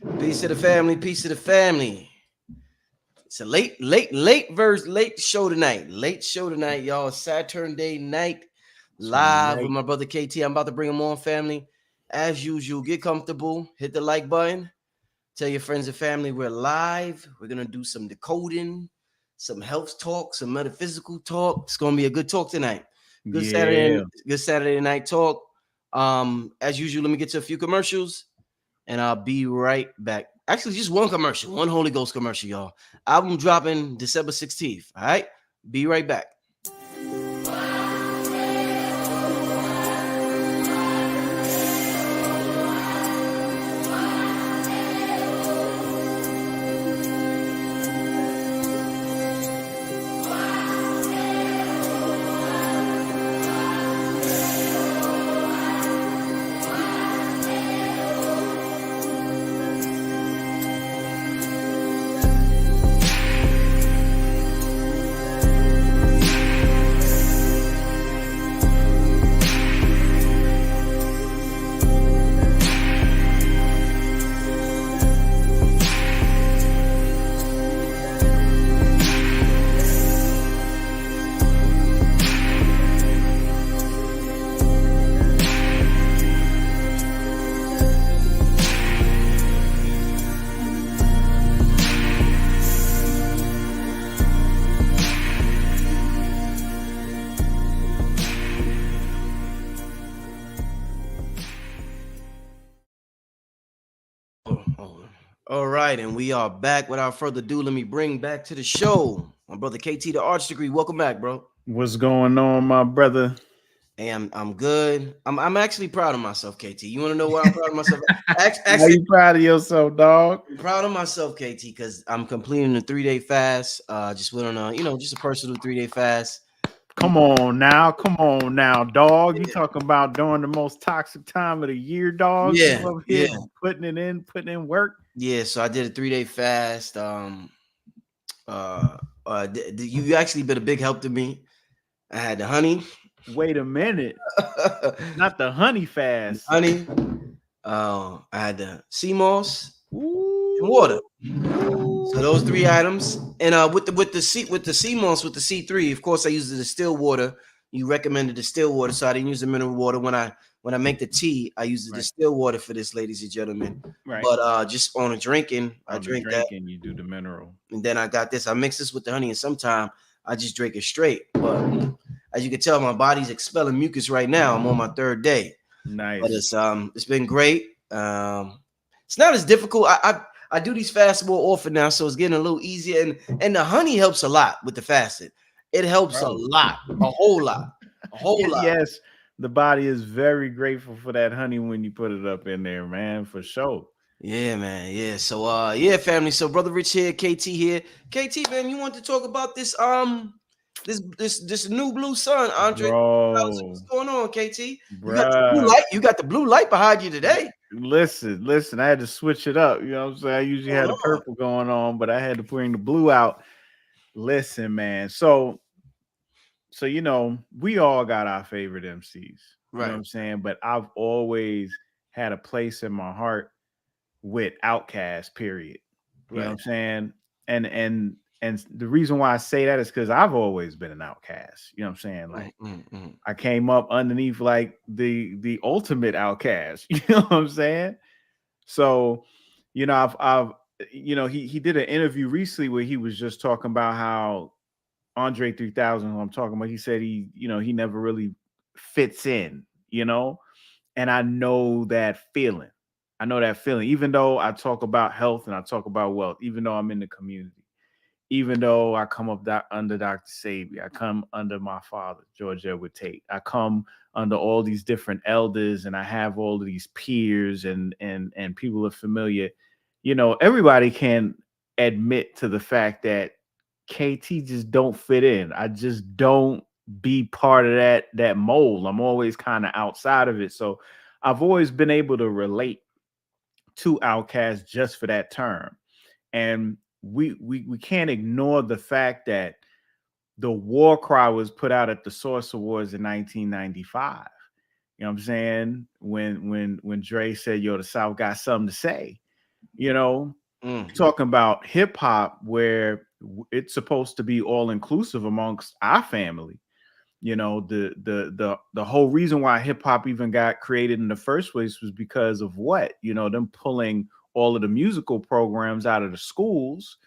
Peace to the family. Peace to the family. It's a late show tonight. Late show tonight, y'all. Saturday night, live with my brother KT. I'm about to bring him on, family. As usual, get comfortable. Hit the like button. Tell your friends and family we're live. We're gonna do some decoding, some health talk, some metaphysical talk. It's gonna be a good talk tonight. Good Saturday night talk. As usual, let me get to a few commercials, and I'll be right back. Actually, just one commercial, one Holy Ghost commercial, y'all. Album dropping December 16th. All right, be right back. All right, and we are back. Without further ado, let me bring back to the show my brother KT, the ArchDegree. Welcome back, bro. What's going on, my brother? Hey, I'm good. I'm actually proud of myself, KT. You want to know why I'm proud of myself? Are you proud of yourself, dog? I'm proud of myself, KT, because I'm completing a 3-day fast. Just went on a just a personal 3-day fast. Come on now, dog. You talking about during the most toxic time of the year, dog? Yeah, putting in work. Yeah, so I did a 3-day fast. You actually been a big help to me. I had the honey. Wait a minute, not the honey fast. Honey. I had the sea moss and water. So those 3 items, and with the sea moss with the C3, of course I used the distilled water. You recommended distilled water, so I didn't use the mineral water when I make the tea. I use the distilled water for this, ladies and gentlemen. Right. But just on a drinking, I drink that. You do the mineral, and then I got this. I mix this with the honey, and sometimes I just drink it straight. But as you can tell, my body's expelling mucus right now. I'm on my 3rd day. Nice. But it's been great. It's not as difficult. I do these fasts more often now, so it's getting a little easier. And the honey helps a lot with the fasting. It helps a lot, a whole lot. Yes, the body is very grateful for that honey when you put it up in there, man, for sure. Yeah, man. Yeah. So family. So Brother Rich here, KT here. KT, man, you want to talk about this this new blue sun, Andre? Bro. What's going on, KT? You got the blue light. You got the blue light behind you today. Listen, I had to switch it up. You know what I'm saying? I usually had the purple going on, but I had to bring the blue out. Listen, man. So we all got our favorite MCs. You know what I'm saying? But I've always had a place in my heart with Outkast, period. You know what I'm saying? And the reason why I say that is because I've always been an outcast. You know what I'm saying? Like I came up underneath like the ultimate outcast. You know what I'm saying? So, I've he did an interview recently where he was just talking about how Andre 3000, who I'm talking about, he said he never really fits in, and I know that feeling. Even though I talk about health and I talk about wealth, even though I'm in the community, even though I come up under Dr. Sabi, I come under my father, George Edward Tate. I come under all these different elders, and I have all of these peers and people are familiar. Everybody can admit to the fact that KT just don't fit in. I just don't be part of that mold. I'm always kind of outside of it. So I've always been able to relate to Outkast just for that term. And we can't ignore the fact that the war cry was put out at the Source Awards in 1995. You know what I'm saying? When Dre said, "Yo, the South got something to say." You know, talking about hip hop where it's supposed to be all inclusive amongst our family. You know, the whole reason why hip hop even got created in the first place was because of what? You know, them pulling all of the musical programs out of the schools.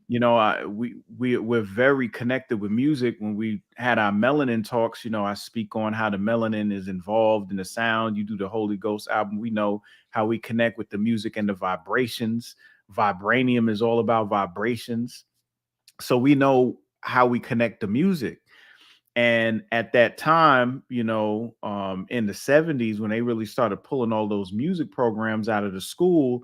You know, we're very connected with music. When we had our Melanin talks, you know, I speak on how the melanin is involved in the sound. You do the Holy Ghost album. We know how we connect with the music and the vibrations. Vibranium is all about vibrations. So we know how we connect the music. And at that time, you know, in the 70s, when they really started pulling all those music programs out of the school,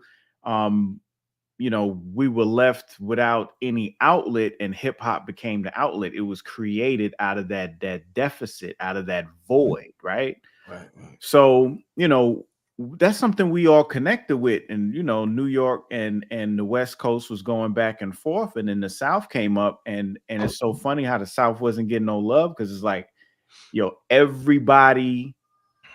you know, we were left without any outlet, and hip hop became the outlet. It was created out of that deficit, out of that void, right? Right. So, you know, that's something we all connected with. And, you know, New York and the West Coast was going back and forth, and then the South came up, and it's so funny how the South wasn't getting no love, because it's like, yo, everybody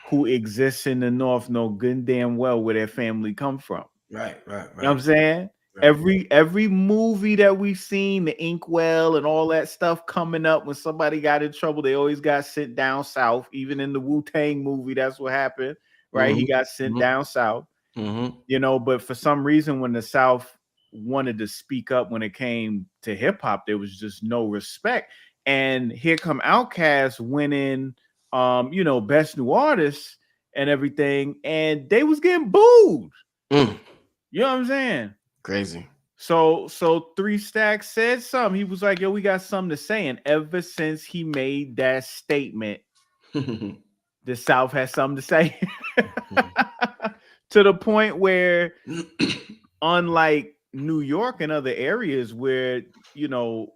who exists in the North know good and damn well where their family come from. Right. You know what I'm saying? Right. Every movie that we've seen, the Inkwell and all that stuff coming up, when somebody got in trouble, they always got sent down south. Even in the Wu-Tang movie, that's what happened, right? He got sent down south. You know, but for some reason, when the South wanted to speak up when it came to hip hop, there was just no respect. And here come Outkast winning, you know, best new artist and everything, and they was getting booed. You know what I'm saying? Crazy. So 3 Stacks said something. He was like, yo, we got something to say. And ever since he made that statement, the South has something to say. To the point where, unlike New York and other areas where, you know,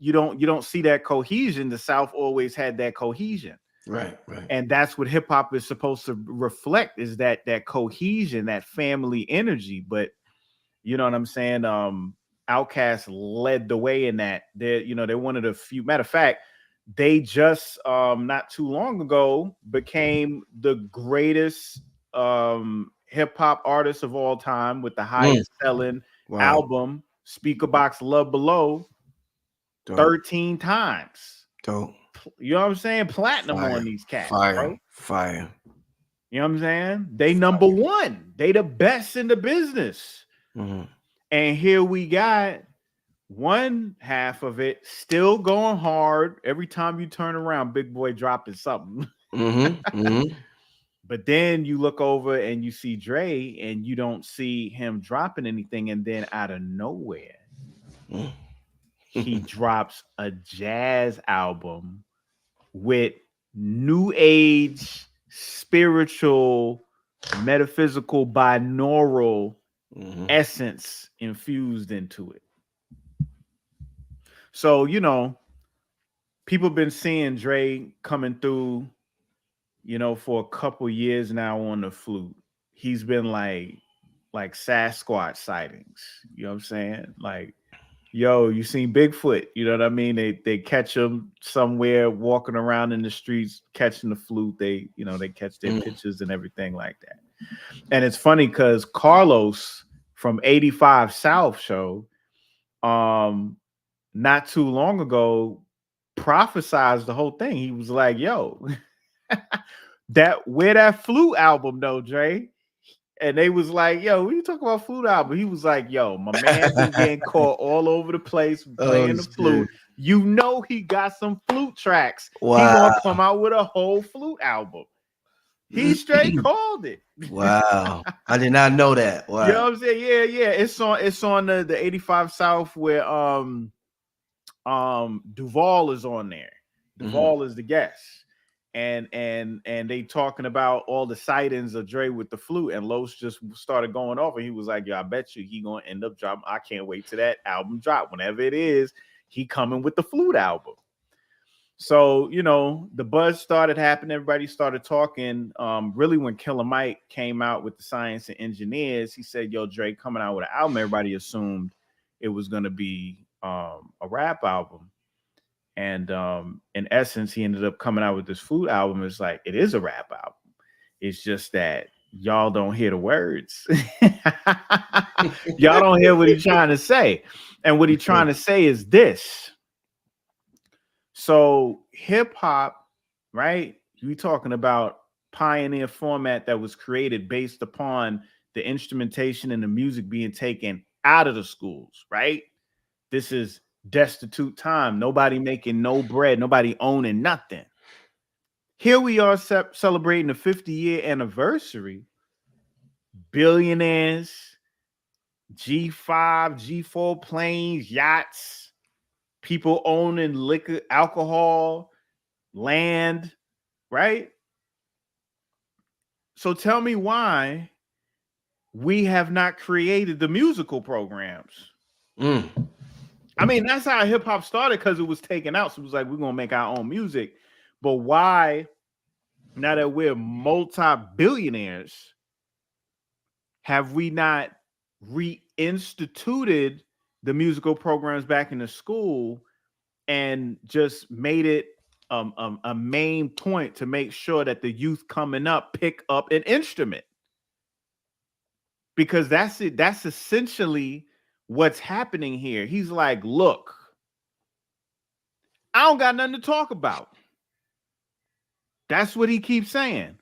you don't see that cohesion, the South always had that cohesion. Right. And that's what hip hop is supposed to reflect, is that cohesion, that family energy. But you know what I'm saying? Outkast led the way in that. They're one of the few. Matter of fact, they just not too long ago became the greatest hip hop artist of all time, with the highest selling album, Speaker Box Love Below, 13 times. Dope. You know what I'm saying? Platinum on these cats. Fire. You know what I'm saying? They number one. They the best in the business. And here we got one half of it still going hard. Every time you turn around, Big Boy dropping something. But then you look over and you see Dre, and you don't see him dropping anything. And then out of nowhere, he drops a jazz album with new age, spiritual, metaphysical, binaural essence infused into it. So, you know, people been seeing Dre coming through, you know, for a couple years now on the flute. He's been like Sasquatch sightings. You know what I'm saying? Like, yo, you seen Bigfoot? You know what I mean? They catch him somewhere walking around in the streets, catching the flute. They catch their pictures and everything like that. And it's funny because Carlos from 85 South show, not too long ago, prophesized the whole thing. He was like, yo, that flute album though, Dre. And they was like, yo, when you talk about flute album, he was like, yo, my man been getting caught all over the place playing the flute. You know he got some flute tracks. Wow. He gonna come out with a whole flute album. He straight called it. Wow. I did not know that. Wow. You know what I'm saying? Yeah. It's on the 85 South where Duval is on there. Duval is the guest. And they talking about all the sightings of Dre with the flute, and Los just started going off, and he was like, yo, I bet you he gonna end up dropping. I can't wait till that album drop. Whenever it is, he coming with the flute album. So, you know, the buzz started happening. Everybody started talking. Really, when Killer Mike came out with the Science and Engineers, he said, yo, Dre coming out with an album. Everybody assumed it was going to be a rap album. And in essence, he ended up coming out with this flute album. It's like, it is a rap album. It's just that y'all don't hear the words. Y'all don't hear what he's trying to say. And what he's trying to say is this. So hip hop, right? We talking about pioneer format that was created based upon the instrumentation and the music being taken out of the schools, right? This is destitute time. Nobody making no bread, nobody owning nothing. Here we are celebrating the 50-year anniversary. Billionaires, G5, G4 planes, yachts, people owning liquor, alcohol, land, right? So tell me why we have not created the musical programs. I mean, that's how hip hop started, because it was taken out. So it was like, we're going to make our own music. But why, now that we're multi-billionaires, have we not reinstituted the musical programs back in the school and just made it a main point to make sure that the youth coming up pick up an instrument? Because that's it. That's essentially what's happening here. He's like, look, I don't got nothing to talk about. That's what he keeps saying.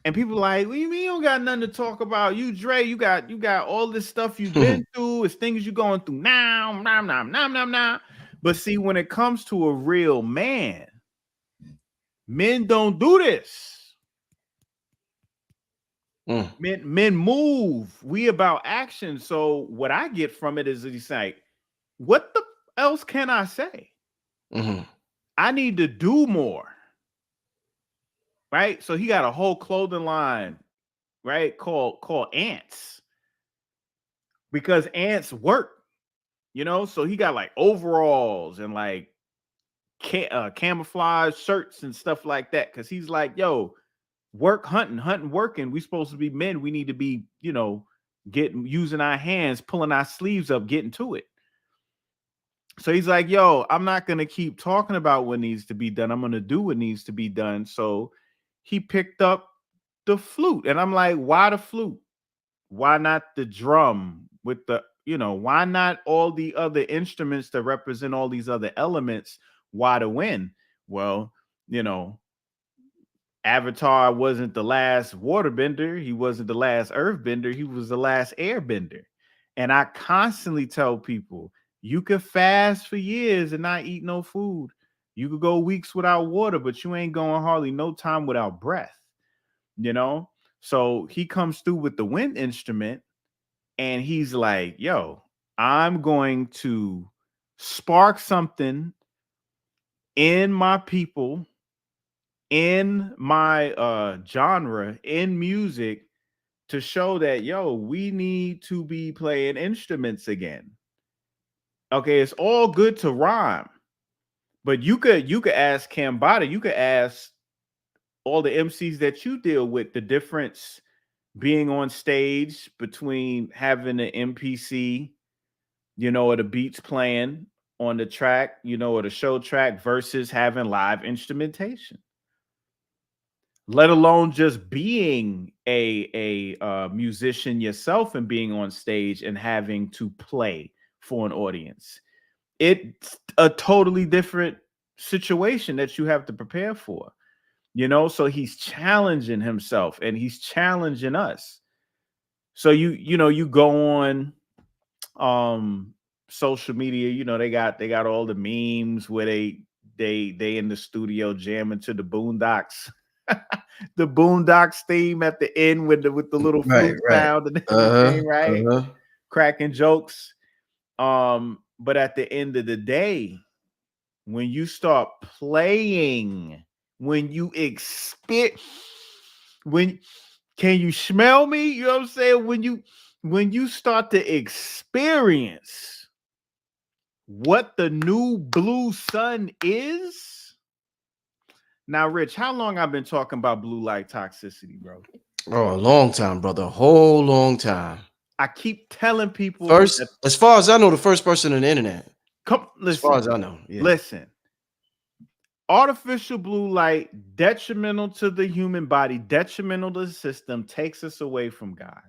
And people are like, what do you mean you don't got nothing to talk about? You, Dre, you got all this stuff you've been through. It's things you're going through now. Nah. But see, when it comes to a real man, men don't do this. Men move. We about action. So what I get from it is he's like, what the else can I say? I need to do more. Right? So he got a whole clothing line, right? Called Ants. Because ants work, you know? So he got like overalls and like camouflage shirts and stuff like that. Because he's like, yo, work, hunting, working. We supposed to be men. We need to be, you know, using our hands, pulling our sleeves up, getting to it. So he's like, yo, I'm not going to keep talking about what needs to be done. I'm going to do what needs to be done. So he picked up the flute. And I'm like, why the flute? Why not the drum with the, you know, why not all the other instruments that represent all these other elements? Why the wind? Well, you know, Avatar wasn't the last waterbender. He wasn't the last earthbender. He was the last airbender. And I constantly tell people, you could fast for years and not eat no food. You could go weeks without water, but you ain't going hardly no time without breath, you know? So he comes through with the wind instrument and he's like, yo, I'm going to spark something in my people, in my genre, in music, to show that, yo, we need to be playing instruments again. Okay, it's all good to rhyme, but you could ask Cambada, you could ask all the MCs that you deal with the difference being on stage between having an MPC, you know, or the beats playing on the track, you know, or the show track versus having live instrumentation. Let alone just being a musician yourself and being on stage and having to play for an audience. It's a totally different situation that you have to prepare for, you know? So he's challenging himself and he's challenging us. So you know, you go on social media, you know, they got all the memes where they in the studio jamming to the Boondocks. The Boondocks theme at the end with the little flute sound and everything, right? Cracking jokes. But at the end of the day, when you start playing, when you can you smell me? You know what I'm saying? When you start to experience what the new blue sun is. Now, Rich, how long I've been talking about blue light toxicity, bro? Oh, a long time, brother. A whole long time. I keep telling people first, as far as I know, the first person on the internet. Listen, as far as I know, yeah. Listen. artificial blue light, detrimental to the human body, detrimental to the system, takes us away from God.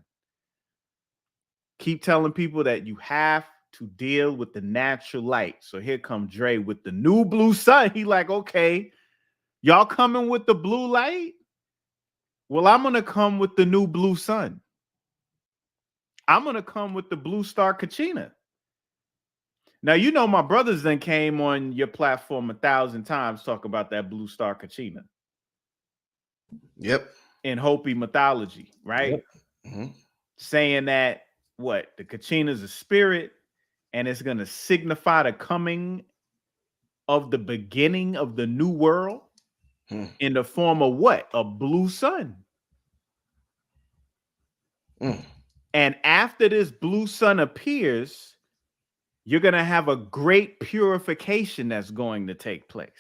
Keep telling people that you have to deal with the natural light. So here comes Dre with the new blue sun. He like, okay, y'all coming with the blue light? Well, I'm going to come with the new blue sun. I'm going to come with the blue star Kachina. Now, you know, my brothers then came on your platform 1,000 times talk about that blue star Kachina. Yep. In Hopi mythology, right? Yep. Mm-hmm. Saying that what? The Kachina is a spirit and it's going to signify the coming of the beginning of the new world in the form of what? A blue sun. And after this blue sun appears, you're going to have a great purification that's going to take place.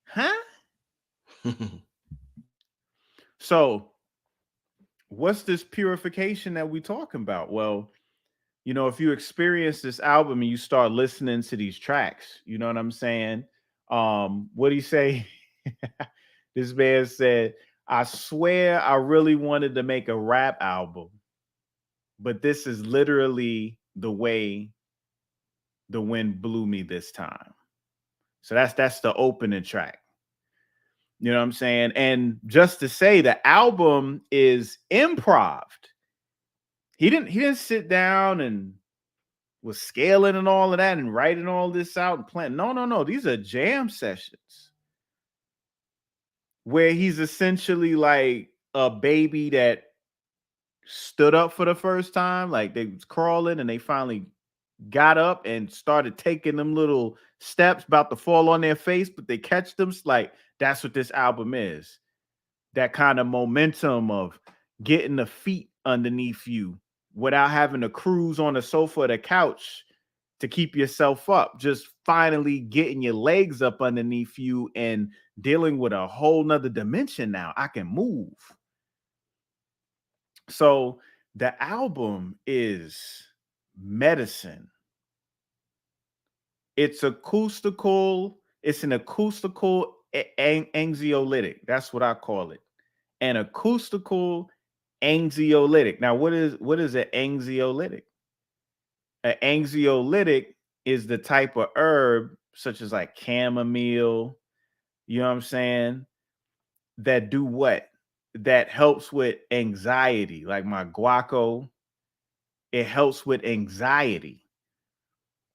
Huh? So, what's this purification that we talking about? Well, you know, if you experience this album and you start listening to these tracks, you know what I'm saying? What do you say? This man said, I swear I really wanted to make a rap album, but this is literally the way the wind blew me this time. So that's the opening track. You know what I'm saying? And just to say, the album is improv. He didn't sit down and was scaling and all of that and writing all this out and planning. No. These are jam sessions where he's essentially like a baby that stood up for the first time. Like they was crawling and they finally got up and started taking them little steps about to fall on their face, but they catch them. Like that's what this album is. That kind of momentum of getting the feet underneath you without having to cruise on the sofa or the couch to keep yourself up. Just finally getting your legs up underneath you and dealing with a whole nother dimension now. I can move. So the album is medicine. It's acoustical. It's an acoustical anxiolytic. That's what I call it. An acoustical anxiolytic. Now, what is an anxiolytic? An anxiolytic is the type of herb, such as like chamomile, you know what I'm saying, that do what? That helps with anxiety. Like my guaco, it helps with anxiety.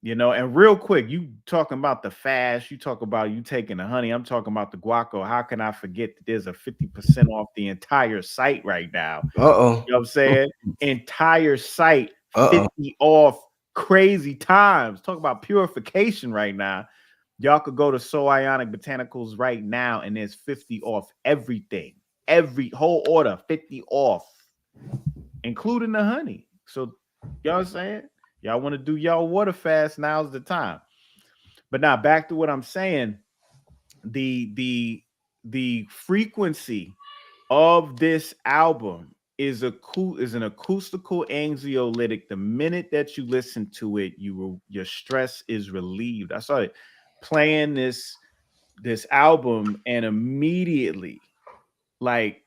You know, and real quick, you talking about the fast, you talk about you taking the honey, I'm talking about the guaco. How can I forget that there's a 50% off the entire site right now? You know what I'm saying? Entire site, 50 off, crazy times. Talk about purification right now. Y'all could go to So Ionic Botanicals right now, and there's 50 off everything. Every whole order, 50 off, including the honey. So, you know what I'm saying? Y'all want to do y'all water fast, now's the time. But now back to what I'm saying. The frequency of this album is an acoustical anxiolytic. The minute that you listen to it, your stress is relieved. I started playing this album and immediately, like,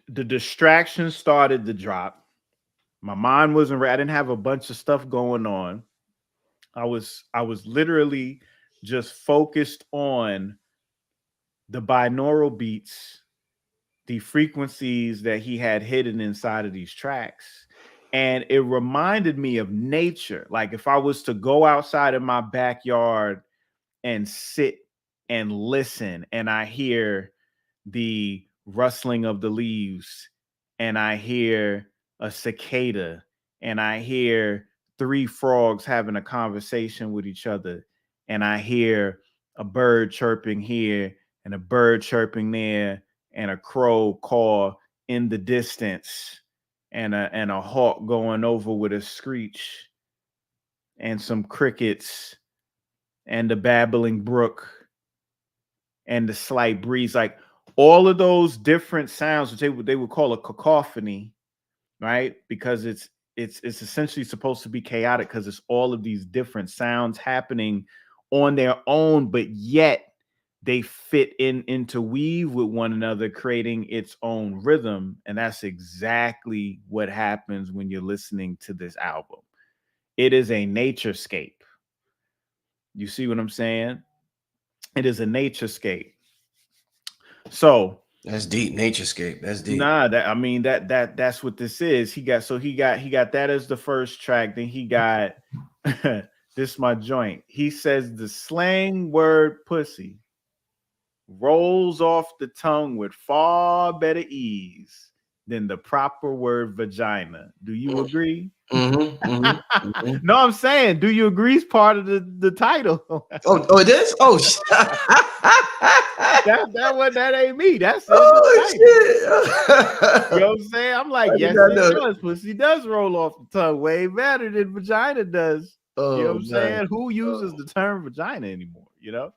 the distractions started to drop. My mind wasn't right. I didn't have a bunch of stuff going on. I was literally just focused on the binaural beats, the frequencies that he had hidden inside of these tracks. And it reminded me of nature. Like if I was to go outside in my backyard and sit and listen, and I hear the rustling of the leaves, and I hear a cicada, and I hear 3 frogs having a conversation with each other, and I hear a bird chirping here and a bird chirping there, and a crow caw in the distance, and a hawk going over with a screech, and some crickets, and the babbling brook, and the slight breeze, like all of those different sounds, which they would call a cacophony, right? Because it's essentially supposed to be chaotic because it's all of these different sounds happening on their own, but yet they fit interweave with one another, creating its own rhythm. And that's exactly what happens when you're listening to this album. It is a naturescape. You see what I'm saying? It is a naturescape. So that's deep. Naturescape. That's deep. Nah, that's what this is. He got that as the first track. Then he got this my joint. He says the slang word pussy rolls off the tongue with far better ease than the proper word vagina. Do you agree? No, I'm saying, do you agree is part of the title? Oh, it is? Oh, that ain't me. That's oh, shit. You know what I'm saying? I'm like, yes, it does. Pussy does roll off the tongue way better than vagina does. You know what I'm saying? Who uses the term vagina anymore? You know?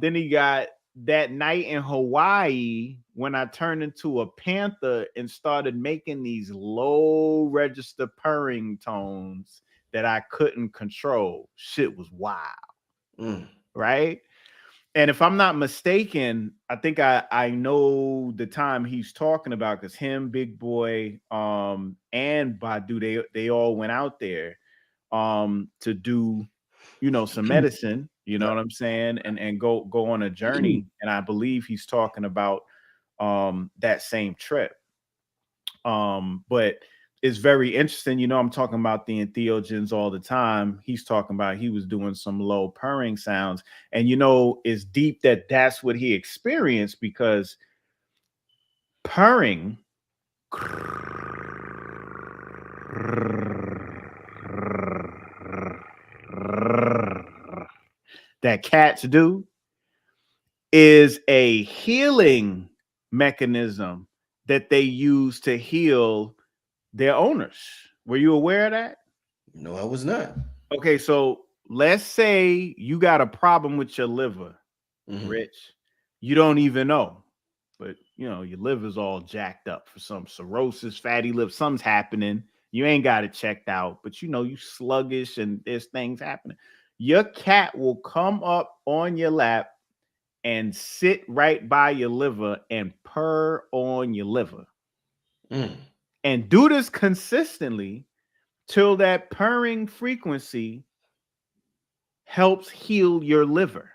Then he got that night in Hawaii when I turned into a panther and started making these low register purring tones that I couldn't control. Shit was wild. Right? And if I'm not mistaken, I think I know the time he's talking about, because him, Big Boy, and Badu, they all went out there to do, you know, some medicine, you know what I'm saying, and go on a journey. And I believe he's talking about that same trip. But it's very interesting. You know, I'm talking about the entheogens all the time. He's talking about he was doing some low purring sounds. And, you know, it's deep that that's what he experienced, because purring that cats do is a healing mechanism that they use to heal their owners. Were you aware of that? No, I was not. Okay, so let's say you got a problem with your liver, Rich. You don't even know, but you know your liver's all jacked up for some cirrhosis, fatty liver, something's happening. You ain't got it checked out, but you know you sluggish and there's things happening. Your cat will come up on your lap and sit right by your liver and purr on your liver. And do this consistently till that purring frequency helps heal your liver.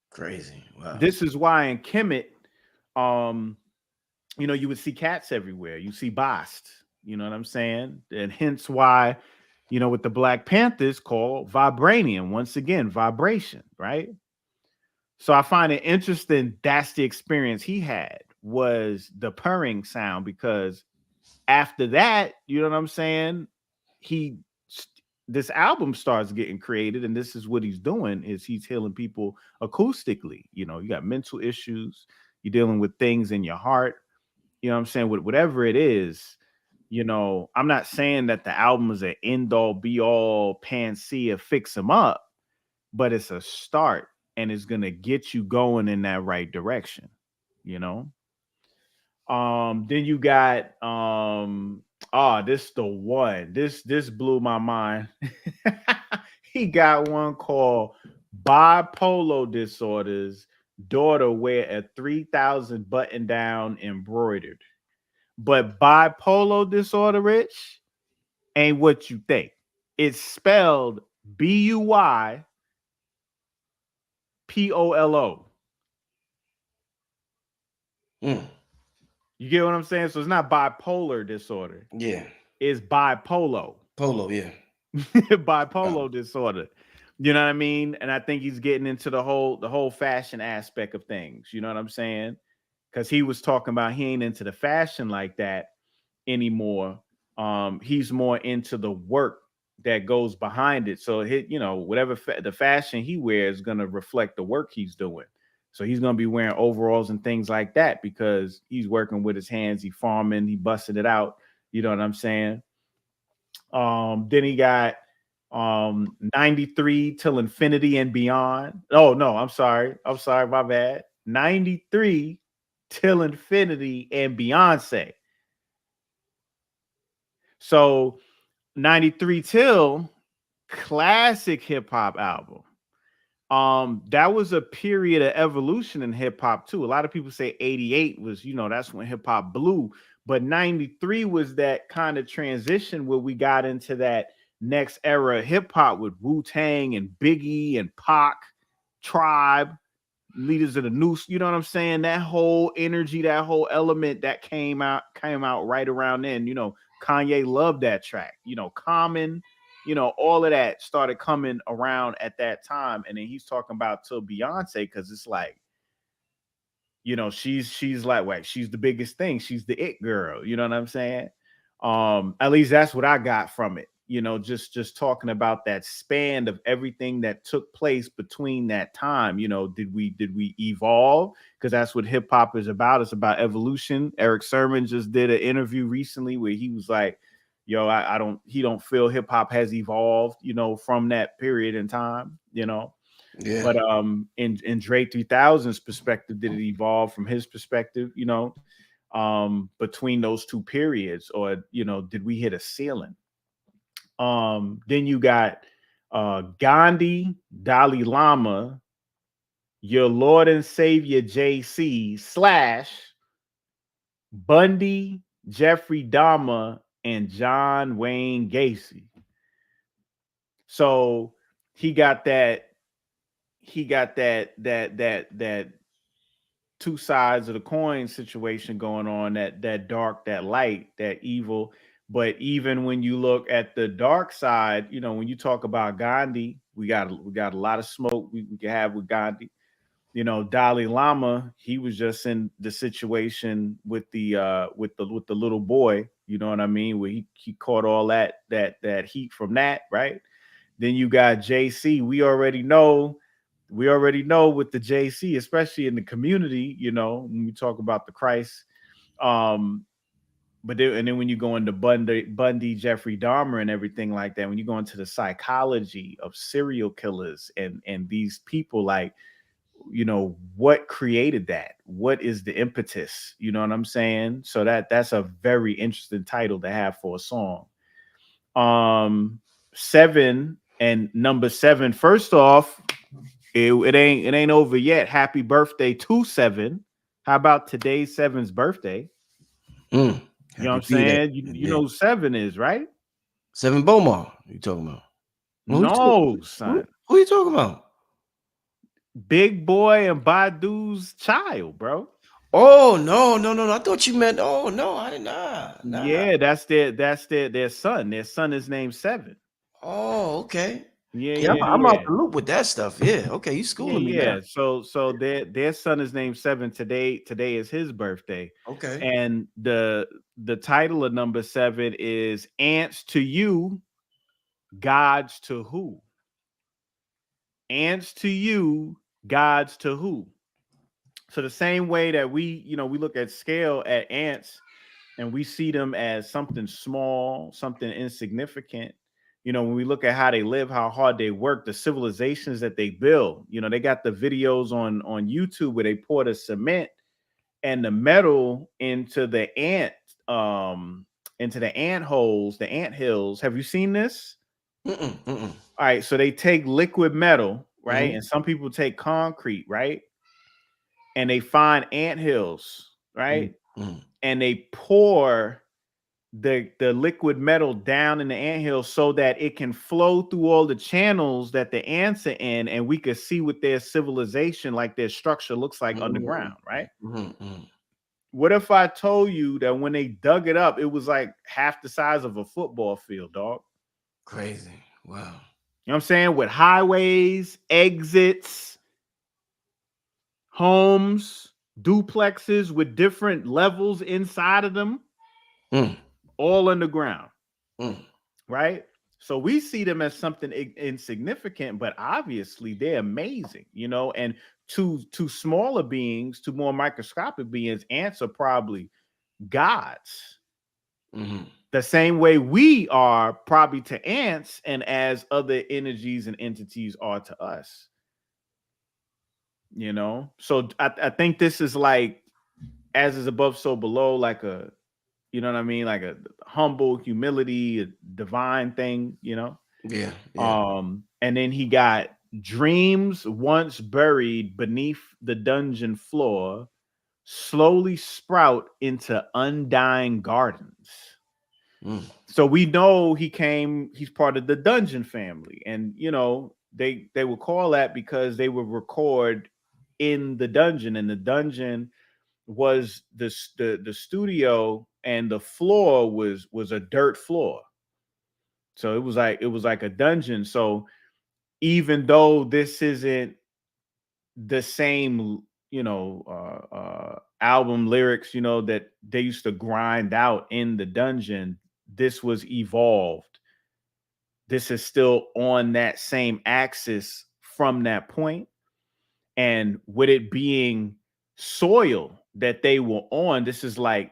Crazy. Wow. This is why in Kemet, you know, you would see cats everywhere. You see Bast, you know what I'm saying? And hence why, you know, with the Black Panthers called vibranium, once again, vibration, right? So I find it interesting that's the experience he had, was the purring sound, because after that, you know what I'm saying, this album starts getting created, and this is what he's doing, is he's healing people acoustically. You know, you got mental issues, you're dealing with things in your heart, you know what I'm saying, with whatever it is. You know, I'm not saying that the album is an end all be all panacea fix them up, but it's a start, and it's gonna get you going in that right direction, you know. Then you got this the one. This blew my mind. He got one called Bipolar Disorders. Daughter wear a 3,000 button down embroidered. But bipolar disorder, Rich, ain't what you think. It's spelled BUYPOLO. You get what I'm saying? So it's not bipolar disorder. Yeah. It's bipolar. Polo, yeah. Bipolar disorder. You know what I mean? And I think he's getting into the whole fashion aspect of things. You know what I'm saying? Because he was talking about he ain't into the fashion like that anymore. He's more into the work that goes behind it. So you know, whatever the fashion he wears is gonna reflect the work he's doing. So he's gonna be wearing overalls and things like that because he's working with his hands. He farming. He busted it out. You know what I'm saying? Then he got 93 till infinity and beyond. Oh no, I'm sorry, my bad. 93 till infinity and Beyonce. So 93 till classic hip hop album. That was a period of evolution in hip hop too. A lot of people say 88 was, that's when hip hop blew, but 93 was that kind of transition where we got into that next era of hip hop with Wu-Tang and Biggie and Pac, Tribe, Leaders of the Noose. You know what I'm saying? That whole energy, that whole element that came out right around then. Kanye loved that track. Common, all of that started coming around at that time. And then he's talking about to Beyonce, because it's like, she's like, wait, she's the biggest thing. She's the it girl. You know what I'm saying? At least that's what I got from it. Just talking about that span of everything that took place between that time. Did we evolve? Because that's what hip hop is about. It's about evolution. Eric Sermon just did an interview recently where he was like, yo, he don't feel hip hop has evolved, from that period in time, Yeah. But in Dre 3000's perspective, did it evolve from his perspective, between those two periods, or did we hit a ceiling? Then you got Gandhi, Dalai Lama, your Lord and Savior JC / Bundy, Jeffrey Dahmer, and John Wayne Gacy. So he got that two sides of the coin situation going on, that dark, that light, that evil. But even when you look at the dark side, when you talk about Gandhi, we got a lot of smoke we can have with Gandhi. Dalai Lama, he was just in the situation with the little boy, you know what I mean, where he caught all that heat from that, right? Then you got JC. We already know with the JC, especially in the community, when we talk about the Christ. But then when you go into Bundy, Jeffrey Dahmer, and everything like that, when you go into the psychology of serial killers and these people, like, what created that? What is the impetus? You know what I'm saying? So that's a very interesting title to have for a song. 7 and number 7. First off, it ain't over yet. Happy birthday to 7. How about today's 7's birthday? You know what I'm saying? You know who 7 is, right? 7 Bomar. You talking about? No, son. Who you talking about? Big Boy and Badu's child, bro. Oh, no. I thought you meant, oh, no, I did not. Nah. Yeah, that's their son. Their son is named 7. Oh, okay. Yeah, I'm out the loop with that stuff. Yeah, okay, you schooling me now. So their son is named 7 today. Today is his birthday. Okay. And the title of number 7 is Ants to You, Gods to Who? Ants to you, gods to who? So the same way that we look at scale at ants and we see them as something small, something insignificant. When we look at how they live, how hard they work, the civilizations that they build, they got the videos on YouTube where they pour the cement and the metal into the ant holes, the ant hills. Have you seen this? Mm-mm. All right, so they take liquid metal, right? Mm-hmm. And some people take concrete, right? And they find ant hills, right? Mm-hmm. And they pour the liquid metal down in the anthill so that it can flow through all the channels that the ants are in, and we could see what their civilization, like their structure, looks like underground, right? Mm-hmm. What if I told you that when they dug it up, it was like half the size of a football field, dog? Crazy. Wow. You know what I'm saying? With highways, exits, homes, duplexes with different levels inside of them, all underground, right? So we see them as something insignificant, but obviously they're amazing, and to smaller beings, to more microscopic beings, ants are probably gods. Mm-hmm. The same way we are probably to ants, and as other energies and entities are to us. So I think this is like, as is above, so below, like a, you know what I mean? Like a humble humility, a divine thing, Yeah. And then he got Dreams Once Buried Beneath the Dungeon Floor Slowly Sprout into Undying Gardens. So we know he's part of the Dungeon family. And you know, they would call that because they would record in the dungeon, and the dungeon was the studio, and the floor was a dirt floor. So it was like a dungeon. So even though this isn't the same, you know, album lyrics, you know, that they used to grind out in the dungeon, this was evolved. This is still on that same axis from that point. And with it being soil that they were on, this is like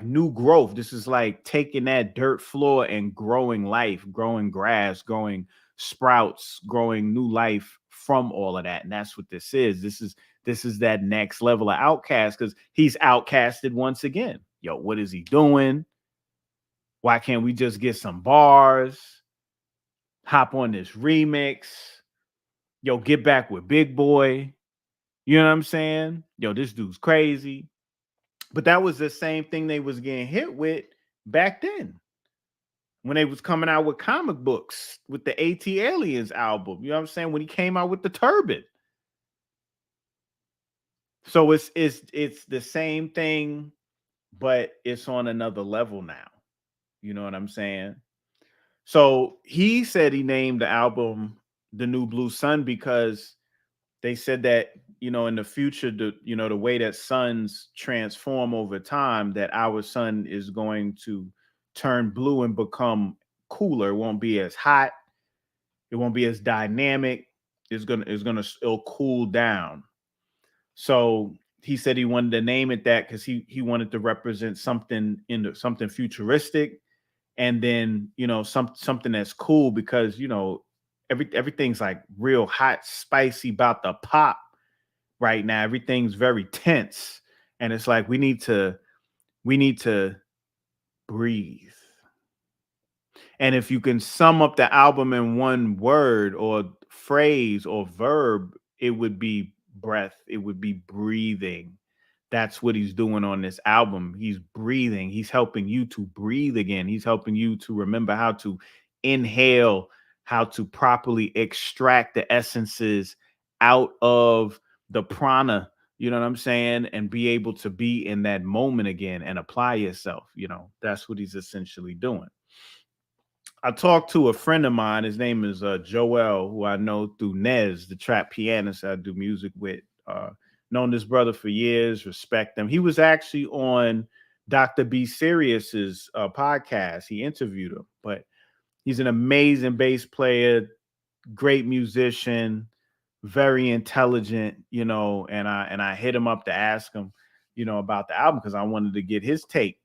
new growth. This is like taking that dirt floor and growing life, growing grass, growing sprouts, growing new life from all of that. And that's what this is. This is that next level of outcast, because he's outcasted once again. Yo, what is he doing? Why can't we just get some bars? Hop on this remix. Yo, get back with Big Boy. You know what I'm saying? Yo, this dude's crazy. But that was the same thing they was getting hit with back then, when they was coming out with comic books with the AT Aliens album. You know what I'm saying? When he came out with the turban. So it's the same thing, but it's on another level now. You know what I'm saying? So he said he named the album The New Blue Sun because they said that, you know, in the future, the way that suns transform over time, that our sun is going to turn blue and become cooler. It won't be as hot. It won't be as dynamic. It'll cool down. So he said he wanted to name it that because he wanted to represent something something futuristic, and then, you know, something that's cool, because, you know, everything's like real hot, spicy, about to pop right now. Everything's very tense, and it's like we need to breathe. And if you can sum up the album in one word or phrase or verb, it would be breath. It would be breathing. That's what he's doing on this album. He's breathing. He's helping you to breathe again. He's helping you to remember how to inhale, how to properly extract the essences out of the prana, you know what I'm saying? And be able to be in that moment again and apply yourself. You know, that's what he's essentially doing. I talked to a friend of mine. His name is Joel, who I know through Nez, the trap pianist I do music with. Known this brother for years, respect him. He was actually on Dr. B. Serious's podcast. He interviewed him, but he's an amazing bass player, great musician, very intelligent, you know, and I hit him up to ask him, you know, about the album, because I wanted to get his take.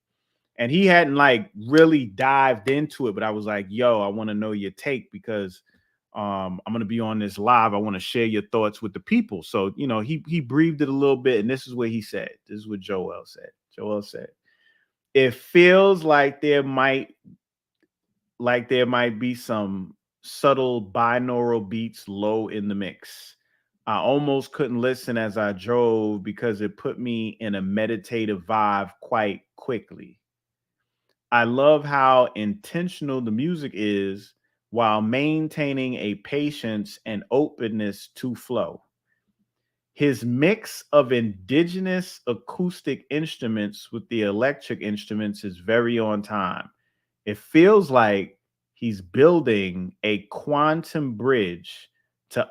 And he hadn't like really dived into it, but I was like, yo, I want to know your take, because I'm going to be on this live. I want to share your thoughts with the people. So, you know, he breathed it a little bit, and this is what he said. This is what Joel said. Joel said, it feels like there might be some subtle binaural beats low in the mix. I almost couldn't listen as I drove because it put me in a meditative vibe quite quickly. I love how intentional the music is while maintaining a patience and openness to flow. His mix of indigenous acoustic instruments with the electric instruments is very on time. It feels like he's building a quantum bridge to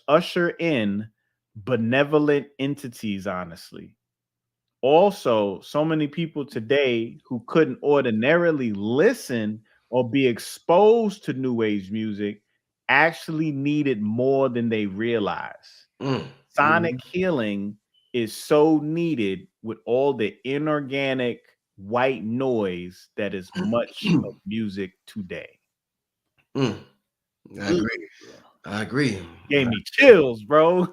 usher in benevolent entities, honestly. Also, so many people today who couldn't ordinarily listen or be exposed to new age music actually need it more than they realize. Sonic healing is so needed with all the inorganic white noise that is much of music today. I agree. I agree. Gave me chills, bro.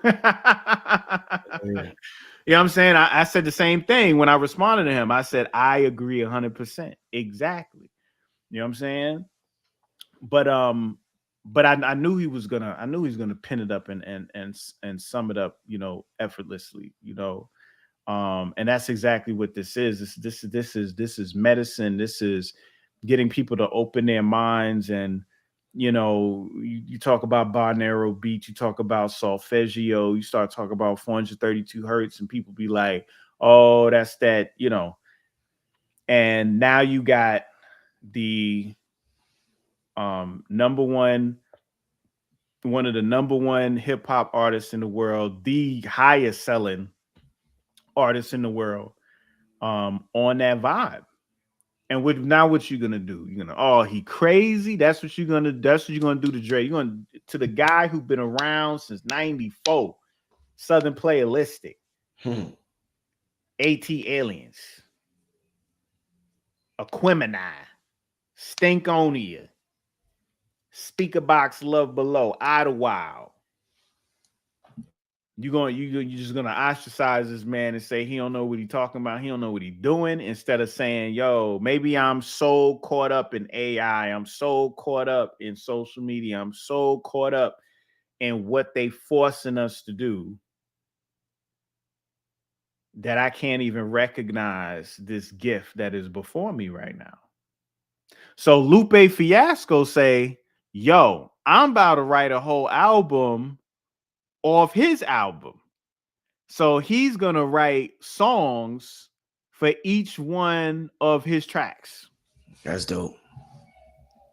You know what I'm saying? I said the same thing when I responded to him. I said, I agree 100%. Exactly. You know what I'm saying? but I knew he was gonna pin it up and sum it up, effortlessly, and that's exactly what this is. This is medicine. This is getting people to open their minds. And you talk about binaural beats, you talk about solfeggio, you start talking about 432 hertz, and people be like, oh, that's that, and now you got the one of the number one hip hop artists in the world, the highest selling artist in the world, on that vibe. And what you gonna do? You're gonna, oh, he crazy. That's what you're gonna do to Dre. You're gonna, to the guy who's been around since '94, Southern Playalistic, AT Aliens, Aquemini, Stinkonia, Speaker Box, Love Below, Idlewild. You're just gonna ostracize this man and say he don't know what he's talking about, he don't know what he's doing, instead of saying, yo, maybe I'm so caught up in AI, I'm so caught up in social media, I'm so caught up in what they forcing us to do that I can't even recognize this gift that is before me right now. So Lupe Fiasco say, yo, I'm about to write a whole album off his album. So he's going to write songs for each one of his tracks. That's dope.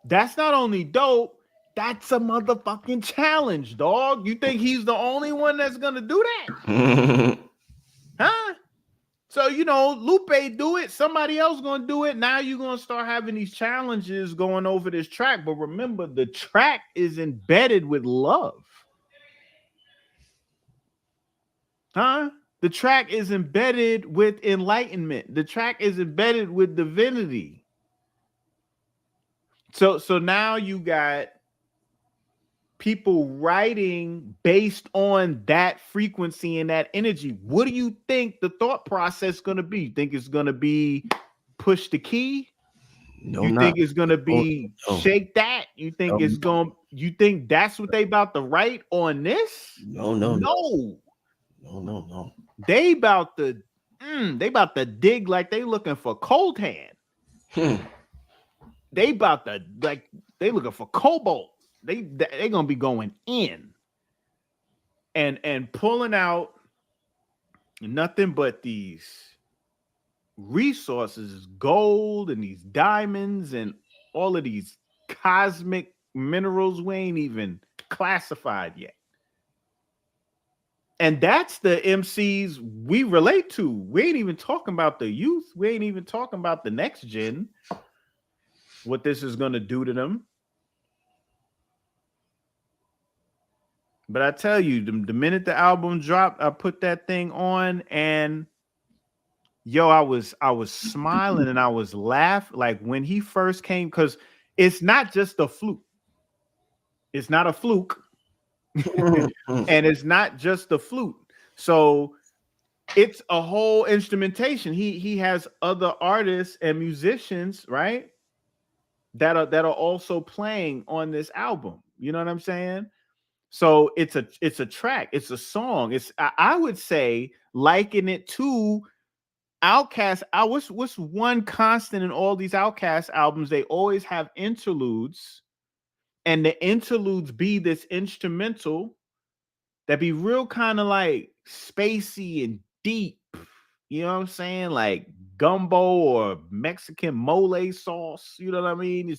That's not only dope, that's a motherfucking challenge, dog. You think he's the only one that's going to do that? Huh? So, Lupe do it. Somebody else going to do it. Now you're going to start having these challenges going over this track. But remember, the track is embedded with love. Huh? The track is embedded with enlightenment. The track is embedded with divinity. So now you got people writing based on that frequency and that energy. What do you think the thought process is going to be? You think it's going to be push the key? No, you think it's going to be shake that? You think you think that's what they about to write on this? No. They about to dig like they looking for cold hand. They about to, like, they looking for cobalt. They gonna be going in and pulling out nothing but these resources, gold and these diamonds and all of these cosmic minerals we ain't even classified yet. And that's the MCs we relate to. We ain't even talking about the youth. We ain't even talking about the next gen, what this is going to do to them. But I tell you, the minute the album dropped, I put that thing on, and yo, I was smiling and I was laughing. Like when he first came, because it's not just a fluke. It's not a fluke. And it's not just a flute. So it's a whole instrumentation. He has other artists and musicians, right? That are also playing on this album. You know what I'm saying? So it's a track, it's a song. I would say liken it to Outkast. What's one constant in all these Outkast albums? They always have interludes, and the interludes be this instrumental that be real kind of like spacey and deep. You know what I'm saying? Like gumbo or Mexican mole sauce. You know what I mean?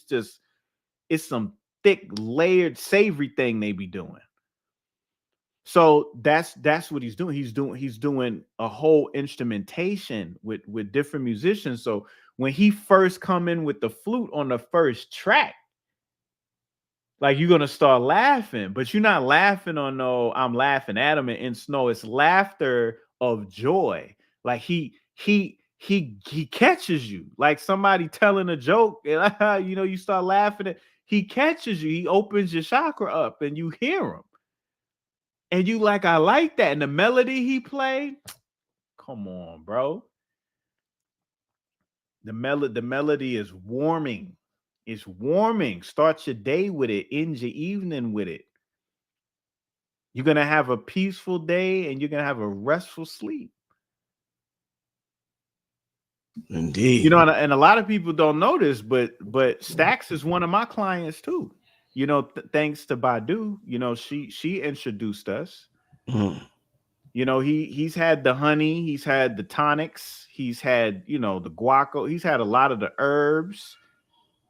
It's some thick, layered, savory thing they be doing. So that's what he's doing. He's doing a whole instrumentation with different musicians. So when he first come in with the flute on the first track, like you're gonna start laughing, but you're not laughing on no, I'm laughing at him in snow. It's laughter of joy. Like he catches you, like somebody telling a joke, and you start laughing at. He catches you. He opens your chakra up, and you hear him, and you like, I like that. And the melody he played, come on, bro. The melody is warming. It's warming. Start your day with it. End your evening with it. You're going to have a peaceful day and you're going to have a restful sleep. Indeed. You know, and a lot of people don't know this, but Stacks is one of my clients too. You know, thanks to Badu, you know, she introduced us. You know, he's had the honey, he's had the tonics, he's had, you know, the guaco, he's had a lot of the herbs.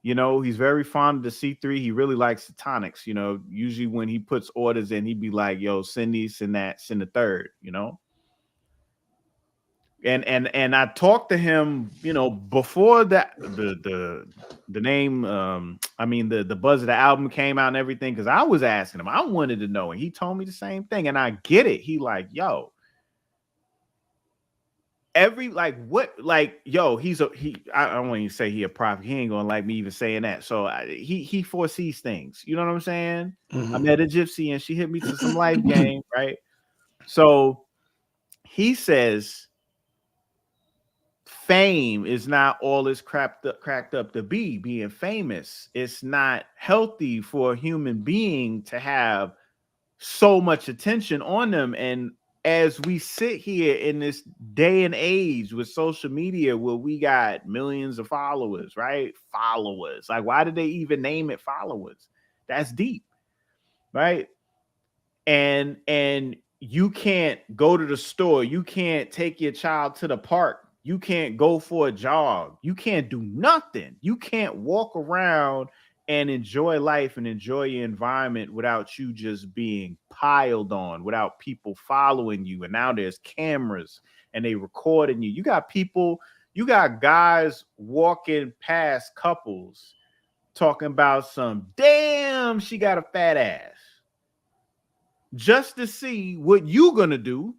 You know, he's very fond of the C3. He really likes the tonics. You know, usually when he puts orders in, he'd be like, yo, send these, send that, send the third, you know. And I talked to him, you know, before that the name, I mean the buzz of the album came out and everything, because I was asking him, I wanted to know, and he told me the same thing, and I get it. He like, yo, every like what, like, yo, I don't want to say he a prophet. He ain't gonna like me even saying that. So he foresees things. You know what I'm saying? I met a gypsy and she hit me to some life game, right? So he says fame is not all it's cracked up to be. Being famous, it's not healthy for a human being to have so much attention on them. And as we sit here in this day and age with social media where we got millions of followers, right? Followers. Like, why did they even name it followers? That's deep, right? And you can't go to the store. You can't take your child to the park. You can't go for a jog. You can't do nothing. You can't walk around and enjoy life and enjoy your environment without you just being piled on, without people following you. And now there's cameras and they recording you. You got people, you got guys walking past couples talking about some, damn, she got a fat ass, just to see what you gonna do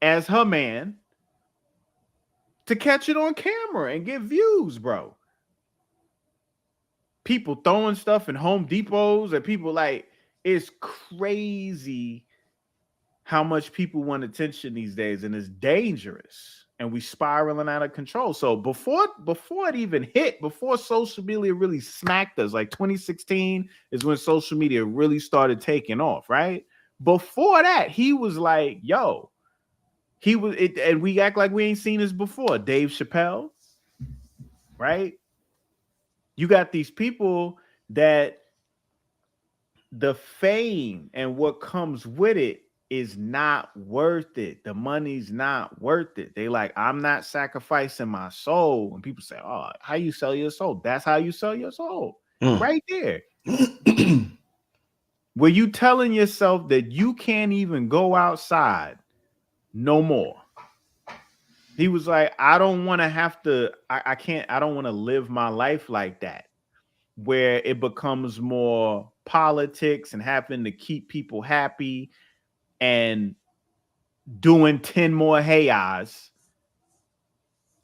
as her man to catch it on camera and get views, bro. People throwing stuff in Home Depots and people like, it's crazy how much people want attention these days, and it's dangerous, and we spiraling out of control. So before it even hit, before social media really smacked us, like 2016 is when social media really started taking off, right? Before that, he was like, yo, he was it, and we act like we ain't seen this before. Dave Chappelle, right? You got these people that the fame and what comes with it is not worth it. The money's not worth it. They like, I'm not sacrificing my soul. When people say, oh, how you sell your soul? That's how you sell your soul. Right there. Where you telling yourself that you can't even go outside no more. He was like, I don't want to have to, I don't want to live my life like that, where it becomes more politics and having to keep people happy and doing 10 more hey-ahs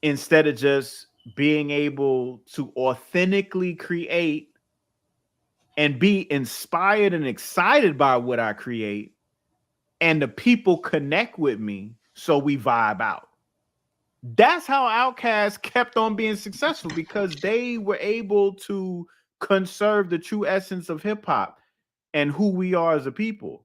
instead of just being able to authentically create and be inspired and excited by what I create, and the people connect with me so we vibe out. That's how Outkast kept on being successful, because they were able to conserve the true essence of hip-hop and who we are as a people.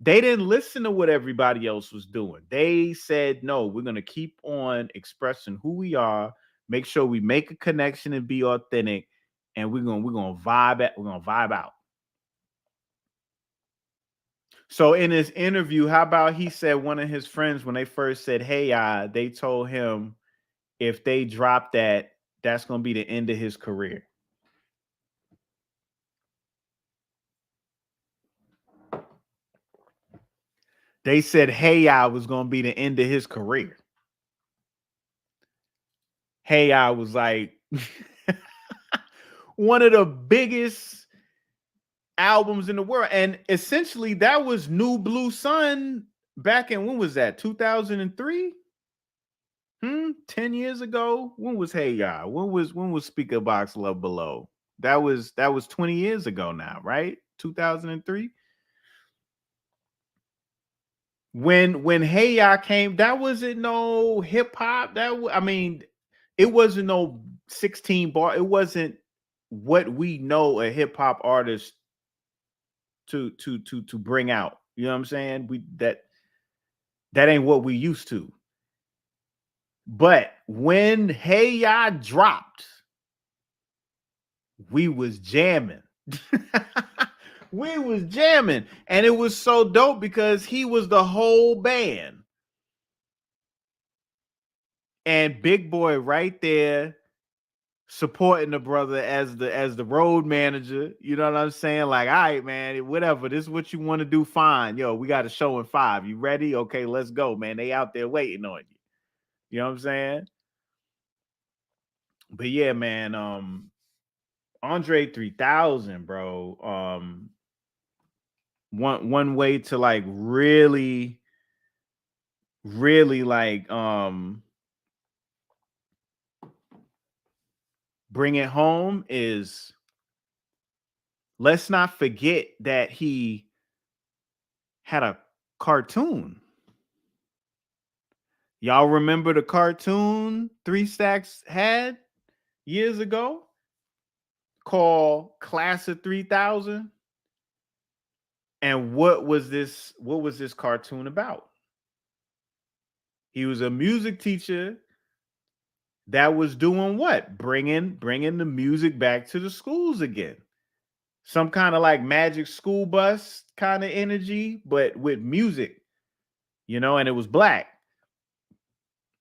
They didn't listen to what everybody else was doing. They said, no, we're going to keep on expressing who we are, make sure we make a connection and be authentic, and we're going to vibe out. So in his interview, how about he said one of his friends, when they first said, hey, they told him if they drop that, that's going to be the end of his career. They said, hey, I was going to be the end of his career. Hey, I was like one of the biggest albums in the world. And essentially that was New Blue Sun back in, when was that? 2003? 10 years ago? When was Hey Ya? When was Speaker Box Love Below? That was 20 years ago now, right? 2003. When Hey Ya came, that wasn't no hip hop. It wasn't no 16 bar. It wasn't what we know a hip hop artist to bring out. You know what I'm saying? That ain't what we used to. But when Hey Ya dropped, we was jamming. We was jamming. And it was so dope because he was the whole band. And Big Boy right there supporting the brother as the road manager. You know what I'm saying? Like, all right, man, whatever. This is what you want to do. Fine. Yo, we got a show in 5. You ready? Okay, let's go, man. They out there waiting on you. You know what I'm saying? But yeah, man, Andre 3000, bro. One way to like really like bring it home is, let's not forget that he had a cartoon. Y'all remember the cartoon 3 Stacks had years ago called Class of 3000? And what was this cartoon about? He was a music teacher that was doing what? Bringing the music back to the schools again. Some kind of like Magic School Bus kind of energy, but with music, you know, and it was black.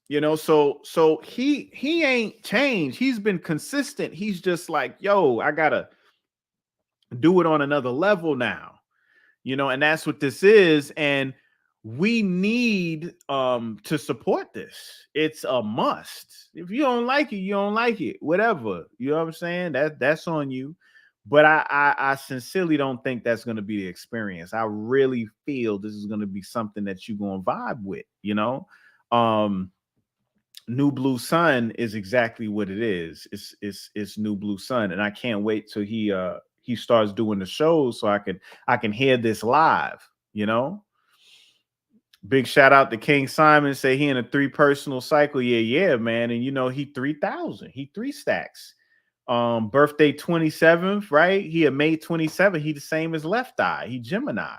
You know, so he ain't changed. He's been consistent. He's just like, yo, I gotta do it on another level now. You know, and that's what this is. And we need to support this. It's a must. If you don't like it, you don't like it. Whatever. You know what I'm saying? That's on you. But I sincerely don't think that's going to be the experience. I really feel this is going to be something that you're going to vibe with, you know? New Blue Sun is exactly what it is. It's New Blue Sun. And I can't wait till he starts doing the shows so I can hear this live, you know? Big shout out to King Simon. Say he in a 3 personal cycle. Yeah, man. And you know, he 3000. He 3 stacks. Birthday 27th, right? He a May 27th. He the same as Left Eye. He Gemini.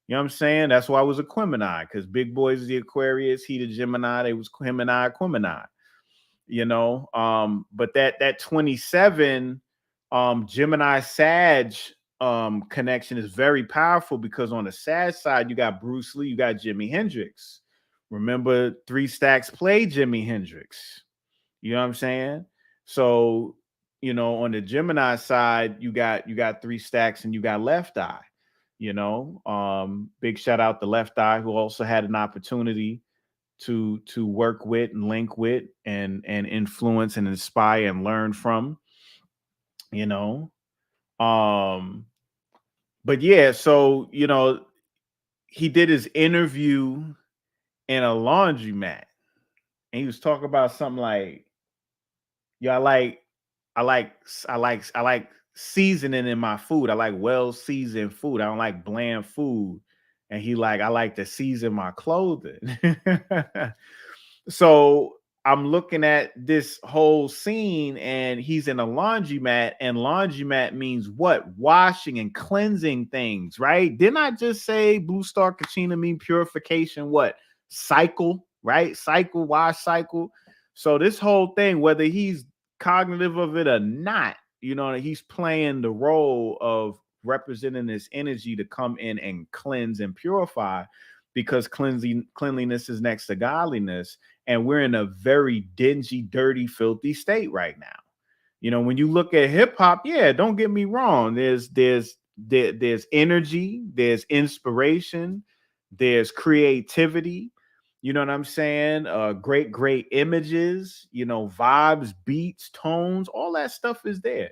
You know what I'm saying? That's why I was a Quimini, because Big Boy's the Aquarius, he the Gemini. They was Quimini. You know, but that 27 Gemini Sag connection is very powerful, because on the Sag side, you got Bruce Lee, you got Jimi Hendrix. Remember, 3 Stacks played Jimi Hendrix. You know what I'm saying? So, you know, on the Gemini side, you got 3 Stacks and you got Left Eye. You know, big shout out to Left Eye, who also had an opportunity to work with and link with and influence and inspire and learn from, you know. But yeah, so, you know, he did his interview in a laundromat, and he was talking about something like, yeah, I like seasoning in my food. I like well seasoned food. I don't like bland food. And he like, I like to season my clothing. So I'm looking at this whole scene, and he's in a laundromat, and laundromat means what? Washing and cleansing things, right? Didn't I just say Blue Star Kachina mean purification? What? Cycle, right? Cycle, wash cycle. So this whole thing, whether he's cognitive of it or not, you know, he's playing the role of representing this energy to come in and cleanse and purify, because cleanliness is next to godliness. And we're in a very dingy, dirty, filthy state right now. You know, when you look at hip hop, yeah, don't get me wrong. There's energy, there's inspiration, there's creativity. You know what I'm saying? Great images, you know, vibes, beats, tones, all that stuff is there.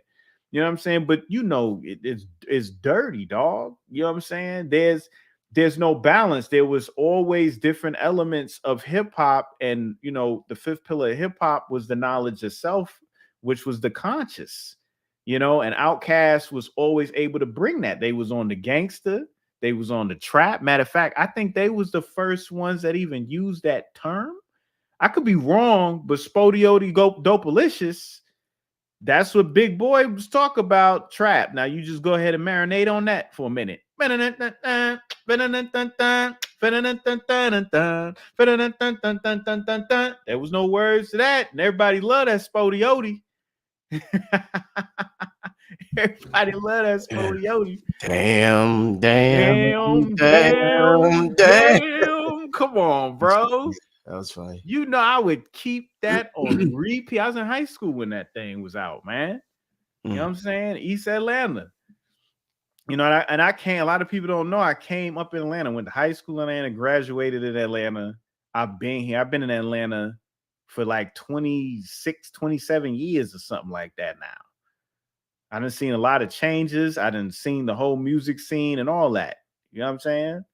You know what I'm saying? But you know, it's dirty, dog. You know what I'm saying? There's no balance. There was always different elements of hip hop, and you know, the 5th pillar of hip hop was the knowledge of self, which was the conscious. You know, and Outkast was always able to bring that. They was on the gangster. They was on the trap. Matter of fact, I think they was the first ones that even used that term. I could be wrong, but Spodiote Dopalicious, That's what Big Boy was talk about, trap. Now you just go ahead and marinate on that for a minute. There was no words to that, and everybody loved that Spodiote. Everybody love that Spodiote. Damn. Come on, bro. That was funny. You know, I would keep that on repeat. I was in high school when that thing was out, man. You know what I'm saying? East Atlanta. You know, and I came, a lot of people don't know, I came up in Atlanta, went to high school in Atlanta, graduated in Atlanta. I've been here. I've been in Atlanta for like 26, 27 years or something like that now. I done seen a lot of changes. I done seen the whole music scene and all that. You know what I'm saying?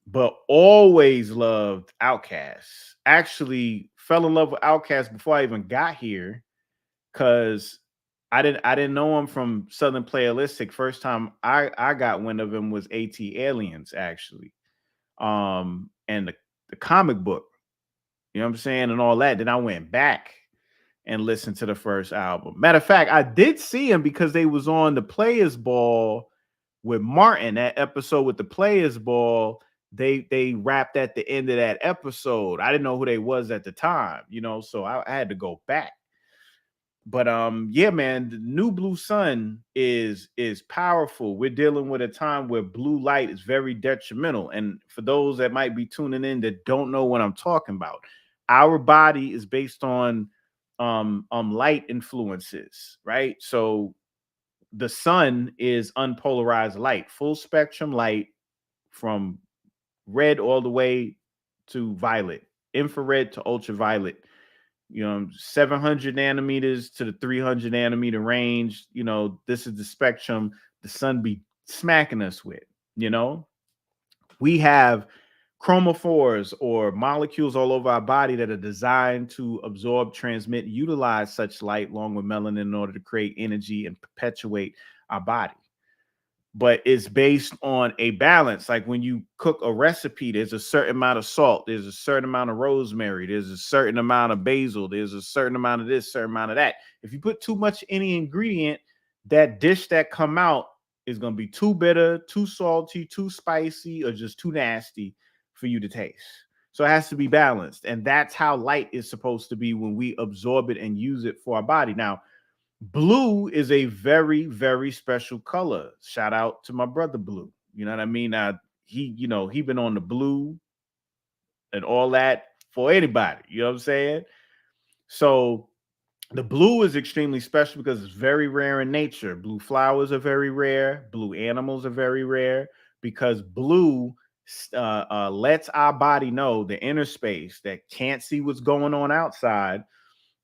But always loved Outkast. Actually fell in love with Outkast before I even got here, because I didn't know him from Southern Playalistic. First time I got wind of him was AT Aliens, actually. And the comic book, you know what I'm saying, and all that. Then I went back and listened to the first album. Matter of fact, I did see him because they was on the Players Ball with Martin, that episode with the Players Ball. They rapped at the end of that episode. I didn't know who they was at the time, you know, so I had to go back. But yeah, man, the new Blue Sun is powerful. We're dealing with a time where blue light is very detrimental. And for those that might be tuning in that don't know what I'm talking about, our body is based on light influences, right? So the sun is unpolarized light, full spectrum light, from red all the way to violet, infrared to ultraviolet. You know, 700 nanometers to the 300 nanometer range. You know, this is the spectrum the sun be smacking us with. You know, we have chromophores, or molecules all over our body, that are designed to absorb, transmit, utilize such light along with melanin in order to create energy and perpetuate our body. But it's based on a balance. Like when you cook a recipe, there's a certain amount of salt, there's a certain amount of rosemary, there's a certain amount of basil, there's a certain amount of this, certain amount of that. If you put too much any ingredient, that dish that come out is going to be too bitter, too salty, too spicy, or just too nasty for you to taste. So it has to be balanced. And that's how light is supposed to be when we absorb it and use it for our body. Now, blue is a very, very special color. Shout out to my brother Blue. You know what I mean? He been on the blue and all that for anybody. You know what I'm saying? So the blue is extremely special because it's very rare in nature. Blue flowers are very rare. Blue animals are very rare, because blue lets our body know, the inner space that can't see what's going on outside,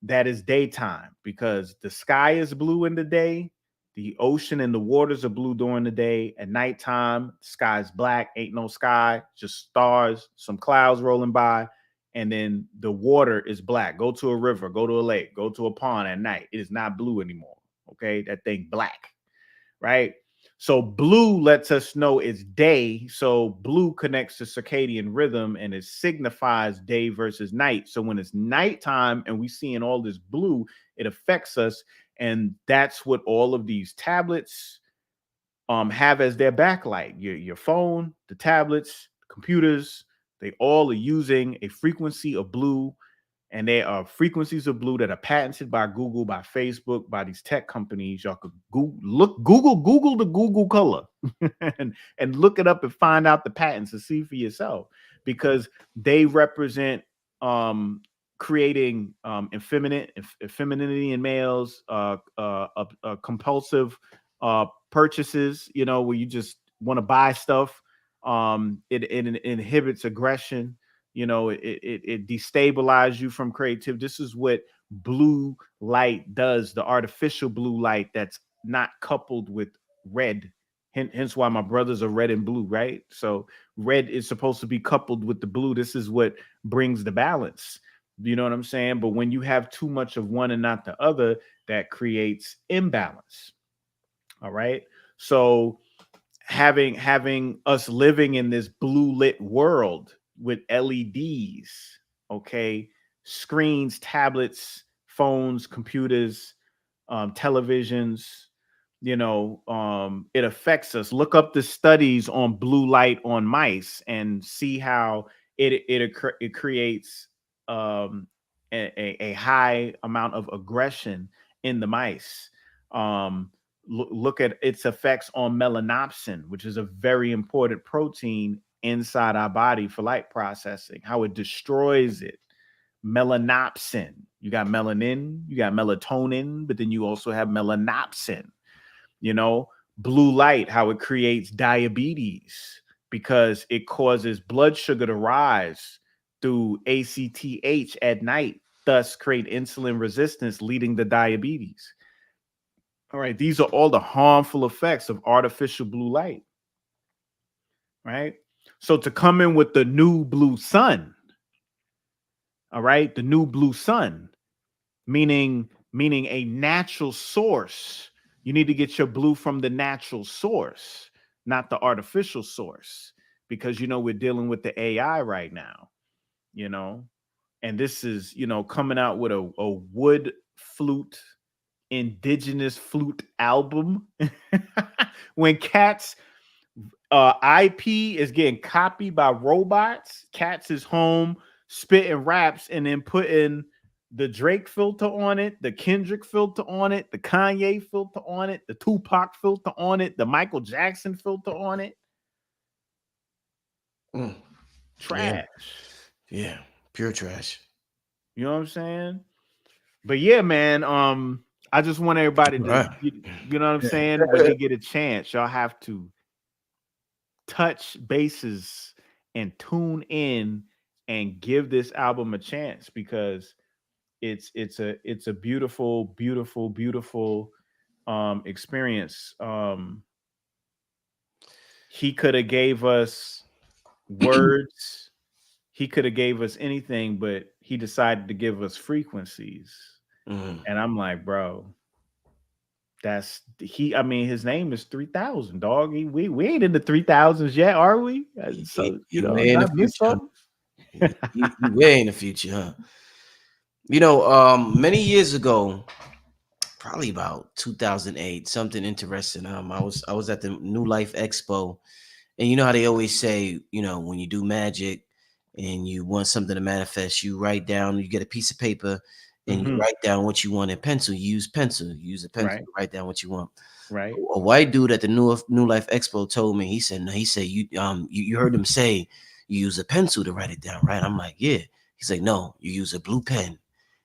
that is daytime, because the sky is blue in the day, the ocean and the waters are blue during the day. At nighttime, the sky is black, ain't no sky, just stars, some clouds rolling by, and then the water is black. Go to a river, go to a lake, go to a pond at night, it is not blue anymore. Okay, that thing black, right? So blue lets us know it's day. So blue connects to circadian rhythm, and it signifies day versus night. So when it's nighttime and we seeing all this blue, it affects us. And that's what all of these tablets have as their backlight. Your phone, the tablets, computers, they all are using a frequency of blue. And there are frequencies of blue that are patented by Google, by Facebook, by these tech companies. Y'all could Google the Google color and look it up and find out the patents to see for yourself, because they represent creating femininity in males, compulsive purchases, you know, where you just want to buy stuff. It inhibits aggression. You know, it destabilizes you from creativity. This is what blue light does, the artificial blue light that's not coupled with red. Hence why my brothers are red and blue, right? So red is supposed to be coupled with the blue. This is what brings the balance. You know what I'm saying? But when you have too much of one and not the other, that creates imbalance. All right. So having us living in this blue lit world with LEDs, okay, screens, tablets, phones, computers, televisions. It affects us. Look up the studies on blue light on mice and see how it creates a high amount of aggression in the mice. Look at its effects on melanopsin, which is a very important protein inside our body for light processing, how it destroys it. Melanopsin. You got melanin, you got melatonin, but then you also have melanopsin. Blue light, how it creates diabetes because it causes blood sugar to rise through ACTH at night, thus create insulin resistance, leading to diabetes. All right, these are all the harmful effects of artificial blue light. Right? So to come in with the new blue sun, all right, the new blue sun, meaning a natural source. You need to get your blue from the natural source, not the artificial source, because we're dealing with the AI right now, and this is coming out with a wood flute, indigenous flute album. When Cats IP is getting copied by robots, Cats is home spitting raps and then putting the Drake filter on it, the Kendrick filter on it, the Kanye filter on it, the Tupac filter on it, the Michael Jackson filter on it. Trash. Yeah, pure trash. You know what I'm saying? But yeah, man, I just want everybody to, you know what I'm saying? When they get a chance, y'all have to touch bases and tune in and give this album a chance, because it's a beautiful experience. He could have gave us words, he could have gave us anything, but he decided to give us frequencies. And I'm like, bro, his name is 3000, dog. We ain't in the 3000s yet, are we? So way in the future. Way in the future, huh? Many years ago, probably about 2008, something interesting. I was at the New Life Expo, and you know how they always say, when you do magic and you want something to manifest, you write down, you get a piece of paper and you write down what you want in pencil. You use pencil. You use a pencil to write down what you want. Right. A white dude at the New Life Expo told me, he said you heard him say you use a pencil to write it down, right? I'm like, yeah. He's like, no, you use a blue pen.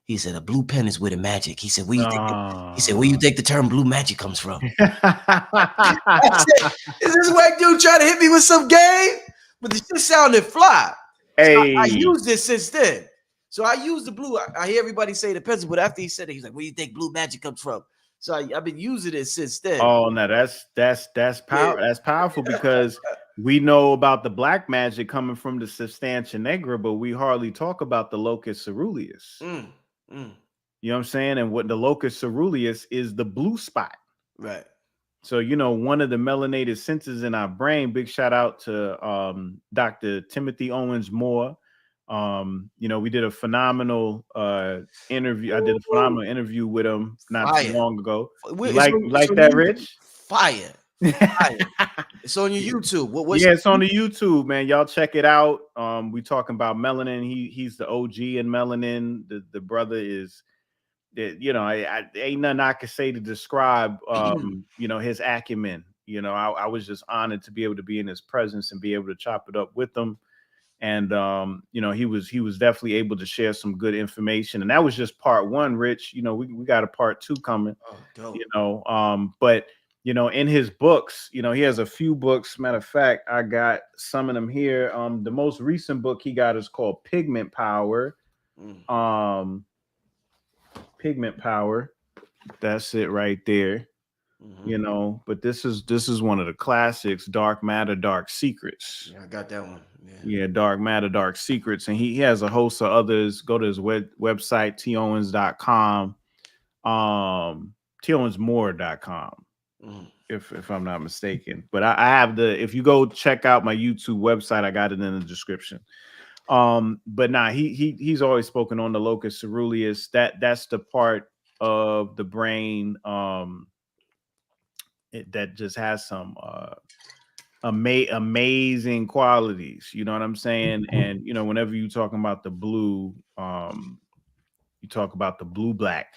He said a blue pen is where the magic. He said, where you think the term blue magic comes from? I said, is this white dude trying to hit me with some game? But the shit sounded fly. Hey. So I used this since then. So I use the blue. I hear everybody say the pencil, but after he said it, he's like, where do you think blue magic comes from? So I've been using it since then. Oh, no, that's power. That's powerful, because we know about the black magic coming from the substantia nigra, but we hardly talk about the locus coeruleus. You know what I'm saying? And what the locus coeruleus is, the blue spot. Right. So, one of the melanated centers in our brain, big shout out to Dr. Timothy Owens Moore. We did a phenomenal interview. I did a phenomenal interview with him not too long ago. You like that, Rich? Fire. It's on your YouTube. Yeah, it's on the YouTube, man. Y'all check it out. We talking about Melanin. He's the OG in Melanin. The brother is, I ain't nothing I could say to describe his acumen. I was just honored to be able to be in his presence and be able to chop it up with him. And he was definitely able to share some good information. And that was just part one, Rich. We got a part two coming. But in his books, he has a few books. Matter of fact, I got some of them here. The most recent book he got is called Pigment Power. Pigment Power. That's it right there. But this is one of the classics, Dark Matter, Dark Secrets. Yeah, I got that one. Yeah, Dark Matter, Dark Secrets. And he has a host of others. Go to his website, towens.com, towensmore.com, if I'm not mistaken. But I have if you go check out my YouTube website, I got it in the description. But nah, he's always spoken on the locus coeruleus. That's the part of the brain that just has some amazing qualities. You know what I'm saying? And you know, whenever you talking about the blue, you talk about the blue black.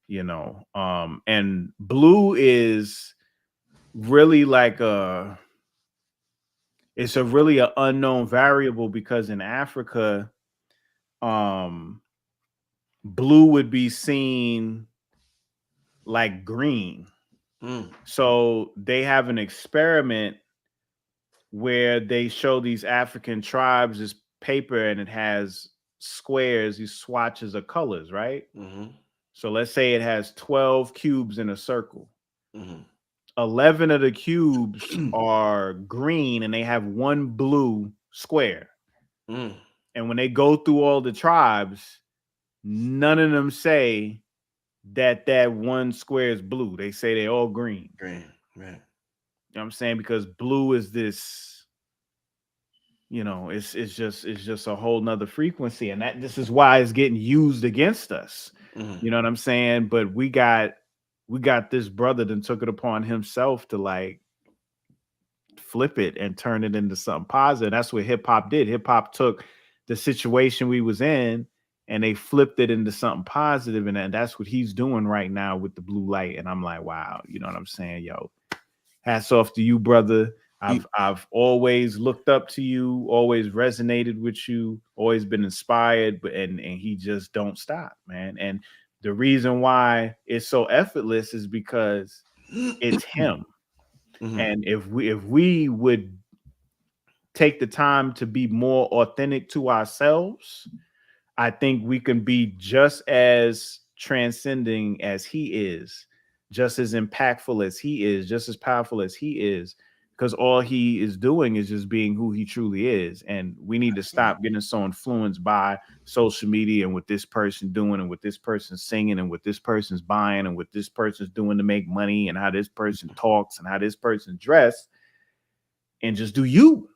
You know, and blue is really like it's a really an unknown variable because in Africa, blue would be seen like green. So they have an experiment where they show these African tribes this paper and it has squares, these swatches of colors, right? So let's say it has 12 cubes in a circle. 11 of the cubes are green and they have one blue square. And when they go through all the tribes, none of them say that one square is blue. They say they're all green. Green, right. You know what I'm saying? Because blue is this, you know, it's just a whole nother frequency. And this is why it's getting used against us. You know what I'm saying? But we got this brother that took it upon himself to like flip it and turn it into something positive. That's what hip hop did. Hip hop took the situation we was in and they flipped it into something positive. And that's what he's doing right now with the blue light. And I'm like, wow, you know what I'm saying? Yo, hats off to you, brother. I've always looked up to you, always resonated with you, always been inspired, and he just don't stop, man. And the reason why it's so effortless is because it's him. And if we would take the time to be more authentic to ourselves, I think we can be just as transcending as he is, just as impactful as he is, just as powerful as he is, because all he is doing is just being who he truly is. And we need to stop getting so influenced by social media and what this person doing and what this person's singing and what this person's buying and what this person's doing to make money and how this person talks and how this person dressed, and just do you.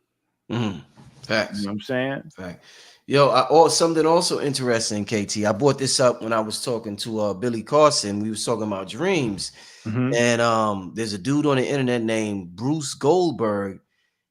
Facts. You know what I'm saying? Fact. Yo, something also interesting, KT. I brought this up when I was talking to Billy Carson. We was talking about dreams. And there's a dude on the internet named Bruce Goldberg.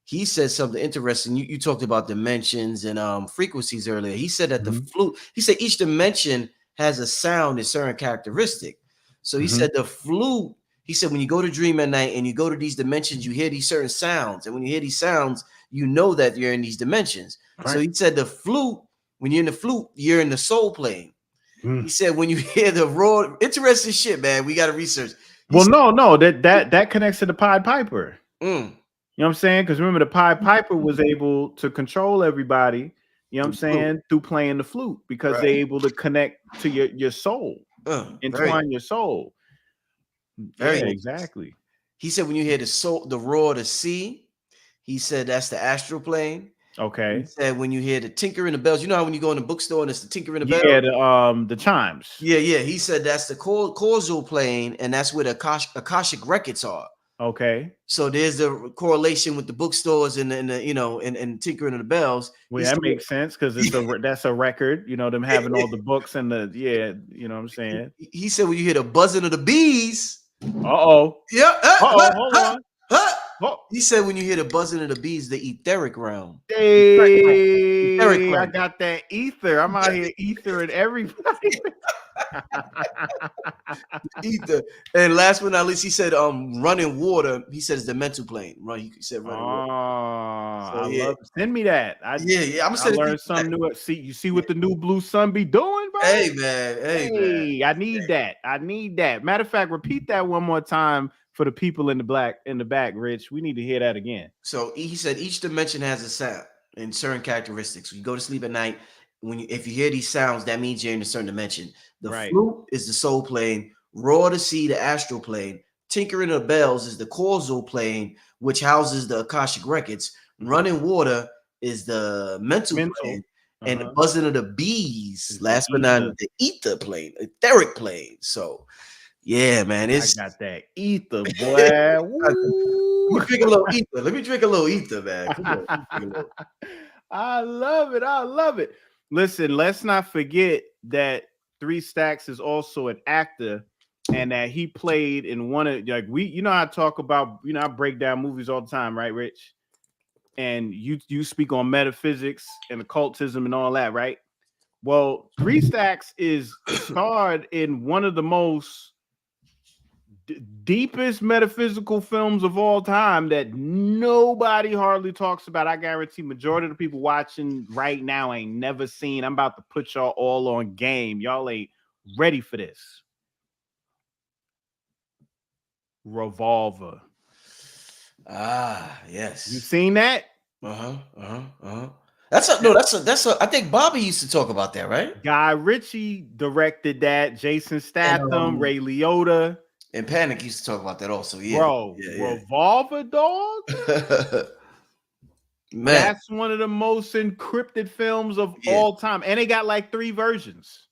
He said something interesting. You talked about dimensions and frequencies earlier. He said that the flute, he said each dimension has a sound and certain characteristic. So he said the flute, he said when you go to dream at night and you go to these dimensions, you hear these certain sounds. And when you hear these sounds, you know that you're in these dimensions. Right. So he said the flute, when you're in the flute, you're in the soul plane. He said when you hear the raw, interesting shit, man. We got to research. No, that connects to the Pied Piper. You know what I'm saying? Because remember, the Pied Piper was able to control everybody, you know what I'm saying, through playing the flute, because they're able to connect to your soul, entwine your soul. Exactly. He said when you hear the roar of the sea, he said that's the astral plane. Okay. He said when you hear the tinkering the bells, you know how when you go in the bookstore and it's the tinkering the bells? Yeah, the chimes. Yeah. He said that's the causal plane, and that's where the Akashic records are. Okay. So there's the correlation with the bookstores and the you know and tinkering of the bells. Well, that makes sense because that's a record, you know, them having all the books and you know what I'm saying. He said when you hear the buzzing of the bees. Yeah. Hold on. He said when you hear the buzzing of the bees, the etheric realm. Hey, I got that ether. I'm out here ethering everybody. Ether. And last but not least, he said running water. He said it's the mental plane. Right? He said running water. I love it. Send me that. I'm gonna learn something new. You see what the new blue sun be doing, bro? Hey man. I need that. Matter of fact, repeat that one more time for the people in the back, Rich. We need to hear that again. So he said each dimension has a sound and certain characteristics. When you go to sleep at night, if you hear these sounds, that means you're in a certain dimension. The flute is the soul plane, roar to sea, the astral plane, tinkering of the bells is the causal plane, which houses the Akashic records. Running water is the mental plane, and the buzzing of the bees, last but not the ether plane, etheric plane. So yeah, man, I got that ether, boy. Let me drink a little ether. Man. Come on, I love it. I love it. Listen, let's not forget that 3 Stacks is also an actor, and that he played in one of, like, I talk about, I break down movies all the time, right, Rich? And you speak on metaphysics and occultism and all that, right? Well, 3 Stacks is starred in one of the most deepest metaphysical films of all time that nobody hardly talks about. I guarantee majority of the people watching right now ain't never seen. I'm about to put y'all all on game. Y'all ain't ready for this. Revolver. Ah, yes. You seen that? That's a. I think Bobby used to talk about that, right? Guy Ritchie directed that. Jason Statham, Ray Liotta. And Panic used to talk about that also. Yeah, bro. Revolver, dog. Man, that's one of the most encrypted films of all time, and they got like 3 versions.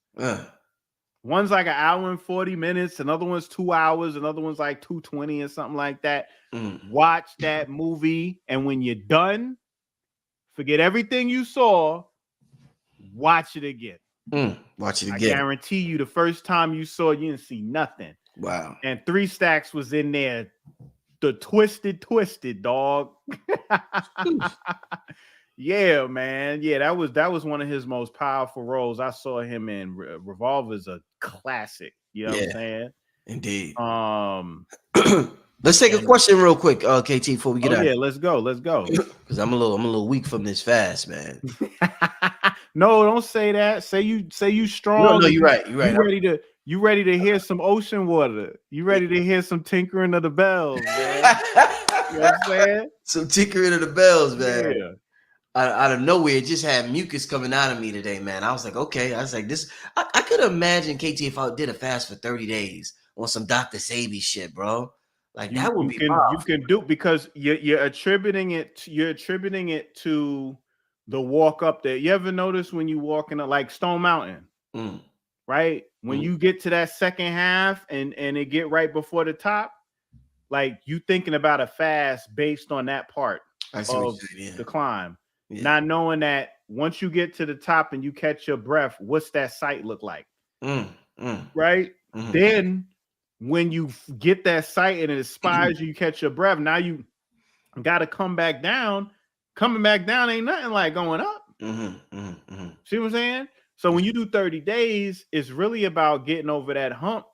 One's like an hour and 40 minutes, another one's 2 hours, another one's like 220 or something like that. Watch that movie, and when you're done, forget everything you saw. Watch it again. Watch it again. I guarantee you, the first time you saw it, you didn't see nothing. Wow. And 3 Stacks was in there. The twisted dog. Yeah, man. Yeah, that was one of his most powerful roles. I saw him in. Revolver's a classic. You know what I'm saying? Indeed. Let's take a question real quick, KT, before we get out. Yeah, let's go. Because I'm a little weak from this fast, man. No, don't say that. Say you strong. No, you're right. You ready to hear some ocean water? You ready to hear some tinkering of the bells, man? You know what I'm saying? Some tinkering of the bells, man. Yeah. Out of nowhere, it just had mucus coming out of me today, man. I was like, okay. I was like, this. I could imagine, KT, if I did a fast for 30 days on some Dr. Sebi shit, bro. Like that would be powerful. You can do, because you're attributing it to the walk up there. You ever notice when you walk in like Stone Mountain? Right? When you get to that second half and it get right before the top, like you thinking about a fast based on that part of the climb. Yeah. Not knowing that once you get to the top and you catch your breath, what's that sight look like? Right? Then when you get that sight and it inspires you catch your breath, now you got to come back down. Coming back down ain't nothing like going up. See what I'm saying? So when you do 30 days, it's really about getting over that hump.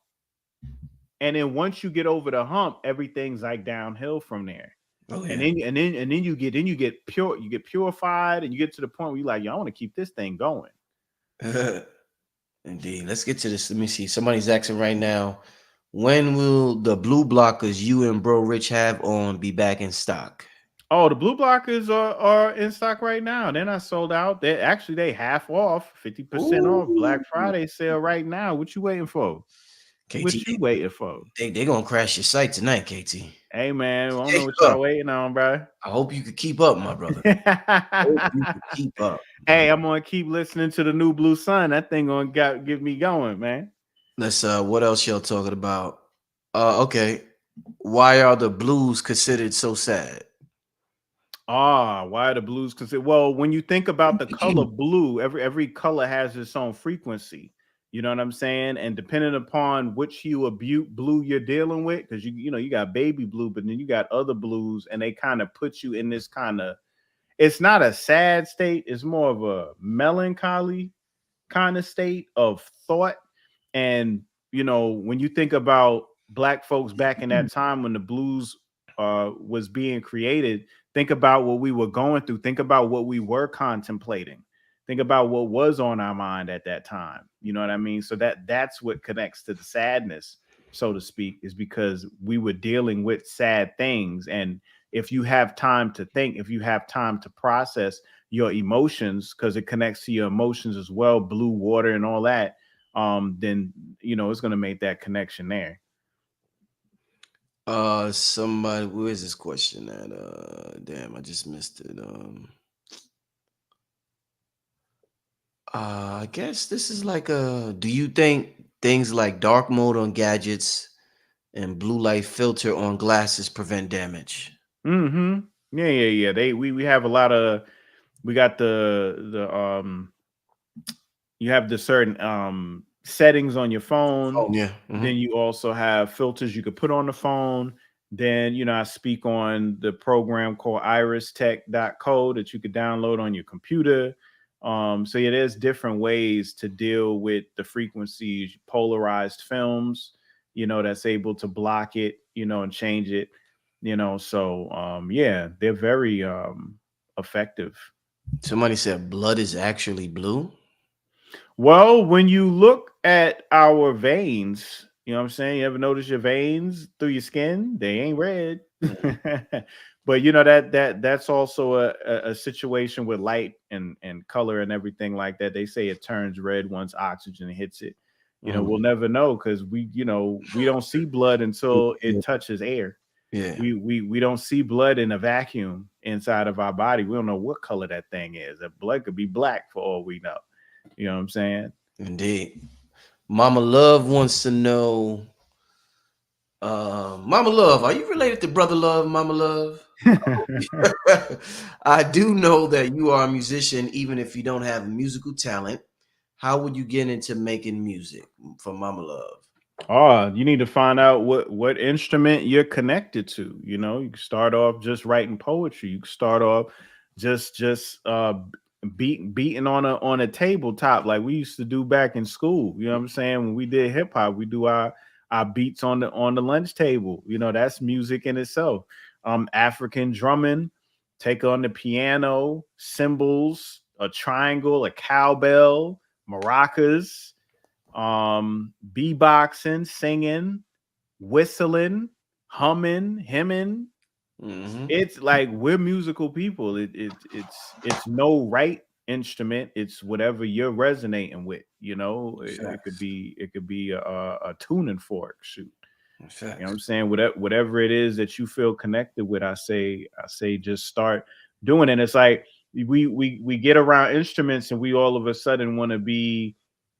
And then once you get over the hump, everything's like downhill from there. Oh, yeah. And then you get purified, and you get to the point where you're like, yo, I want to keep this thing going. Indeed. Let's get to this. Let me see. Somebody's asking right now, when will the blue blockers you and Bro Rich have on be back in stock? Oh, the blue blockers are in stock right now. They're not sold out. They half off, 50% off. Black Friday sale right now. What you waiting for? KT, what you waiting for? They're gonna crash your site tonight, KT. Hey man, I don't know what y'all waiting on, bro. I hope you could keep up, my brother. I hope you could keep up. Hey, I'm gonna keep listening to the new Blue Sun. That thing gonna get me going, man. Let's what else y'all talking about? Okay. Why are the blues considered so sad? Why are the blues considered? Well, when you think about the color blue, every color has its own frequency. You know what I'm saying? And depending upon which hue of blue you're dealing with, because you got baby blue, but then you got other blues, and they kind of put you in this kind of, it's not a sad state, it's more of a melancholy kind of state of thought. And when you think about Black folks back in that time when the blues was being created, think about what we were going through, think about what we were contemplating. Think about what was on our mind at that time. You know what I mean? So that's what connects to the sadness, so to speak, is because we were dealing with sad things. And if you have time to think, if you have time to process your emotions, because it connects to your emotions as well, blue water and all that, then, it's going to make that connection there. Somebody, where is this question at? Damn, I just missed it. I guess this is like do you think things like dark mode on gadgets and blue light filter on glasses prevent damage? Yeah. We have a lot of we got you have the certain settings on your phone. Oh yeah. Then you also have filters you could put on the phone. Then, I speak on the program called iristech.co that you could download on your computer. So yeah, there's different ways to deal with the frequencies, polarized films, that's able to block it, and change it, so yeah, they're very effective. Somebody said blood is actually blue. Well, when you look at our veins, you know what I'm saying? You ever notice your veins through your skin? They ain't red. But that's also a situation with light and color and everything like that. They say it turns red once oxygen hits it. We'll never know because we don't see blood until it touches air. Yeah. We don't see blood in a vacuum inside of our body. We don't know what color that thing is. That blood could be black for all we know. You know what I'm saying? Indeed. Mama Love wants to know, Mama Love, are you related to Brother Love, Mama Love? I do know that you are a musician, even if you don't have musical talent. How would you get into making music for Mama Love? Oh, you need to find out what instrument you're connected to. You can start off just writing poetry. You can start off just beating on a tabletop like we used to do back in school. You know what I'm saying? When we did hip hop, we do our beats on the lunch table. That's music in itself. African drumming, take on the piano, cymbals, a triangle, a cowbell, maracas, beatboxing, singing, whistling, humming, hemming. It's like we're musical people. It's no right instrument. It's whatever you're resonating with. It could be a tuning fork. Shoot. You know what I'm saying? Whatever it is that you feel connected with, I say just start doing it. And it's like we get around instruments and we all of a sudden want to be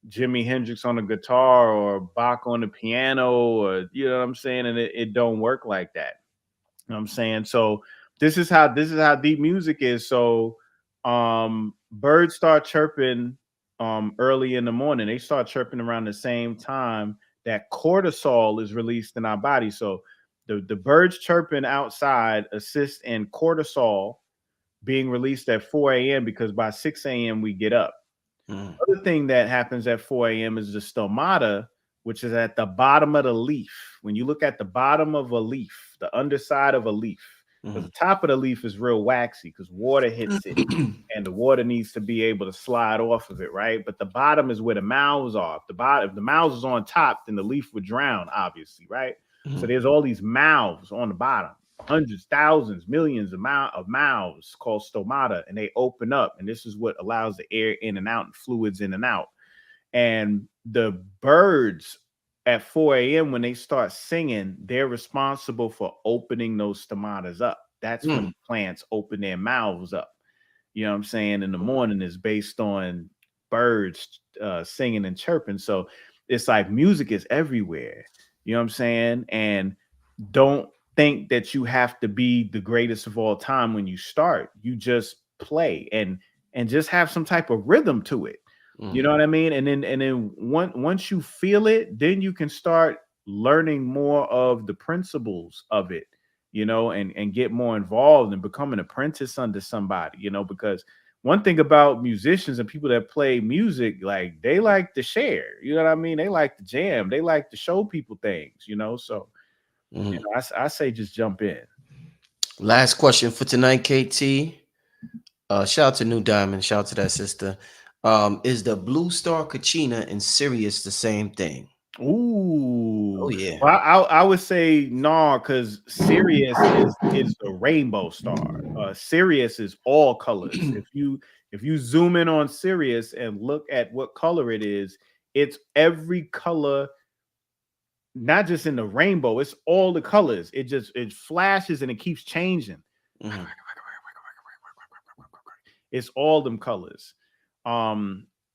Jimi Hendrix on the guitar or Bach on the piano, or you know what I'm saying, and it don't work like that. You know what I'm saying? So this is how deep music is. So birds start chirping early in the morning. They start chirping around the same time that cortisol is released in our body. So the birds chirping outside assist in cortisol being released at 4 a.m. because by 6 a.m. we get up. Other thing that happens at 4 a.m. is the stomata, which is at the bottom of the leaf. When you look at the bottom of a leaf, the underside of a leaf, because the top of the leaf is real waxy because water hits it and the water needs to be able to slide off of it, right? But the bottom is where the mouths are. If the mouths is on top, then the leaf would drown, obviously, right? So there's all these mouths on the bottom, hundreds, thousands, millions of mouths called stomata, and they open up, and this is what allows the air in and out and fluids in and out. And the birds at 4 a.m. when they start singing, they're responsible for opening those stomatas up. That's when plants open their mouths up. You know what I'm saying? In the morning is based on birds singing and chirping. So it's like music is everywhere. You know what I'm saying? And don't think that you have to be the greatest of all time when you start. You just play and just have some type of rhythm to it. You know what I mean? And then once you feel it, then you can start learning more of the principles of it, and get more involved and become an apprentice under somebody, because one thing about musicians and people that play music, like they like to share, you know what I mean? They like to jam, they like to show people things, so I say just jump in. Last question for tonight, KT. Shout out to New Diamond. Shout out to that sister. Is the Blue Star Kachina and Sirius the same thing? Ooh. Oh yeah. Well, I would say no, because Sirius is a rainbow star. Sirius is all colors. If you zoom in on Sirius and look at what color it is, it's every color, not just in the rainbow, it's all the colors. It flashes and it keeps changing. It's all them colors.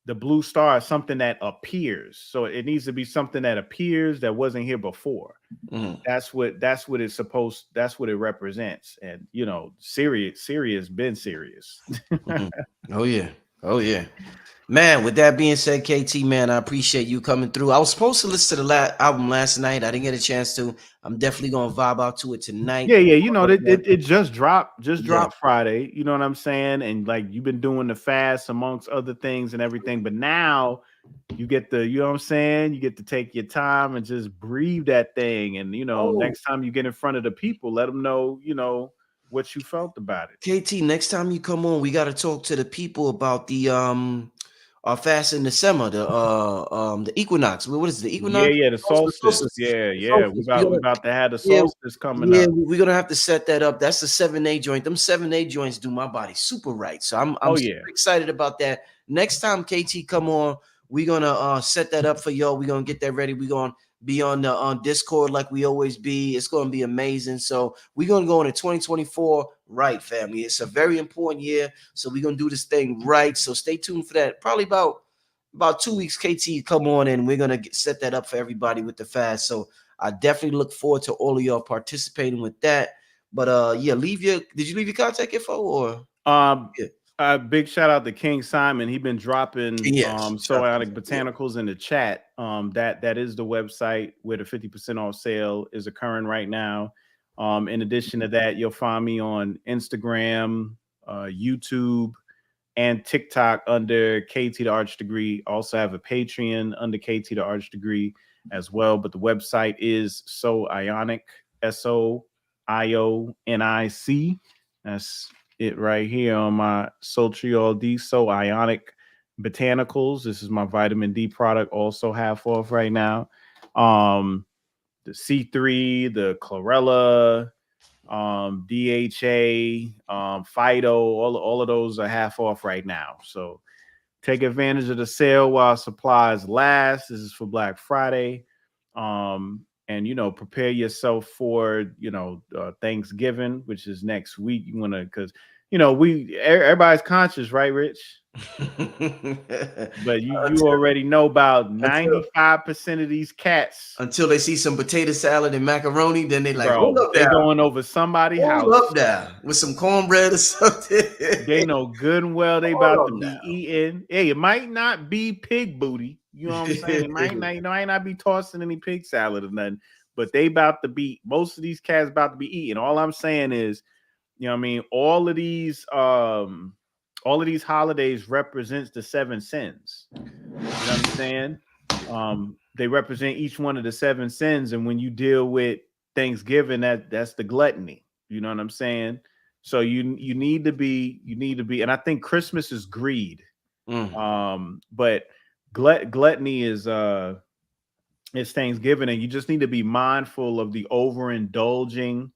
the blue star is something that appears. So it needs to be something that appears that wasn't here before. That's what it's supposed. That's what it represents. And you know, Sirius been serious. Oh yeah. Man, with that being said, KT, man, I appreciate you coming through. I was supposed to listen to the album last night. I didn't get a chance to. I'm definitely gonna vibe out to it tonight. Yeah. You know, it just dropped Friday. You know what I'm saying? And like you've been doing the fast amongst other things and everything, but now you get the, you know what I'm saying? You get to take your time and just breathe that thing. And you know, next time you get in front of the people, let them know, you know, what you felt about it. KT, next time you come on, we got to talk to the people about the our fast in December, the equinox. What is the equinox? Yeah, the solstice. Yeah. We about to have the solstice coming up. We're gonna have to set that up. That's the 7A joint. Them 7A joints do my body super right. So I'm super excited about that. Next time KT come on, we're gonna set that up for y'all. We're gonna get that ready. We're gonna be on the Discord like we always be. It's gonna be amazing. So we're gonna go into 2024 right, family. It's a very important year. So we're gonna do this thing right. So stay tuned for that. Probably about 2 weeks, KT come on, and we're gonna set that up for everybody with the fast. So I definitely look forward to all of y'all participating with that. But yeah, did you leave your contact info or big shout out to King Simon. He been dropping So Ionic Botanicals in the chat. That is the website where the 50% off sale is occurring right now. In addition to that, you'll find me on Instagram, YouTube, and TikTok under KT the ArchDegree. Also have a Patreon under KT the ArchDegree as well. But the website is So Ionic, SOIONIC. That's it right here on my Sotriol D, So Ionic Botanicals. This is my vitamin D product, also half off right now. The C3, the chlorella, DHA, Phyto, all of those are half off right now. So take advantage of the sale while supplies last. This is for Black Friday. And you know, prepare yourself for, you know, Thanksgiving, which is next week. You want to, because you know, everybody's conscious, right, Rich? But you already know about 95% of these cats, until they see some potato salad and macaroni, then they like, hold up, they going over somebody's house up there with some cornbread or something. They know good and well they about to be eating. Hey, it might not be pig booty. You know what I'm saying? It might not, you know, I not be tossing any pig salad or nothing, but they about to be, most of these cats about to be eating. All I'm saying is, you know what I mean? All of these holidays represents the 7 sins. You know what I'm saying? They represent each one of the 7 sins. And when you deal with Thanksgiving, that's the gluttony. You know what I'm saying? So you need to be, and I think Christmas is greed. But gluttony is Thanksgiving, and you just need to be mindful of the overindulging.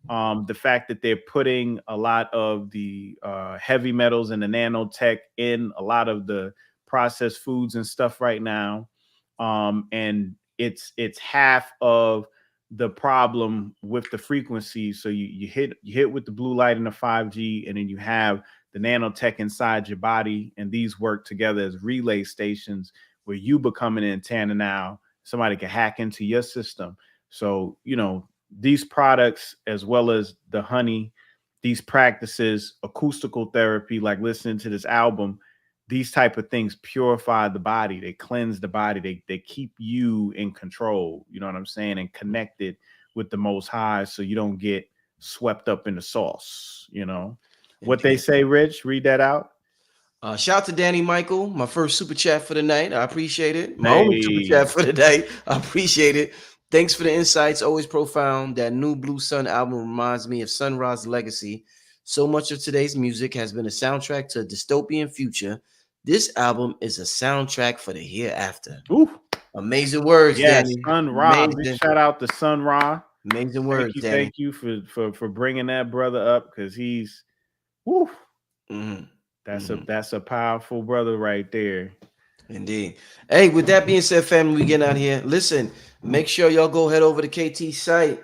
The fact that they're putting a lot of the heavy metals and the nanotech in a lot of the processed foods and stuff right now. And it's half of the problem with the frequency. So you hit with the blue light and the 5G, and then you have the nanotech inside your body, and these work together as relay stations where you become an antenna now. Somebody can hack into your system. So, you know, these products, as well as the honey, these practices, acoustical therapy, like listening to this album, these type of things purify the body. They cleanse the body. They keep you in control. You know what I'm saying? And connected with the Most High, so you don't get swept up in the sauce. You know what they say, Rich? Read that out. Shout out to Danny Michael, my first super chat for the night. I appreciate it. My only super chat for the night. I appreciate it. Thanks for the insights. Always profound. That new Blue Sun album reminds me of Sun Ra's legacy. So much of today's music has been a soundtrack to a dystopian future. This album is a soundtrack for the hereafter. Ooh. Amazing words, yes, Danny. Sun Ra. Big shout out to Sun Ra. Amazing words, Danny. Thank you for bringing that brother up, because he's, woo. That's a powerful brother right there. Indeed. Hey, with that being said, family, we getting out here. Listen, make sure y'all go head over to KT site.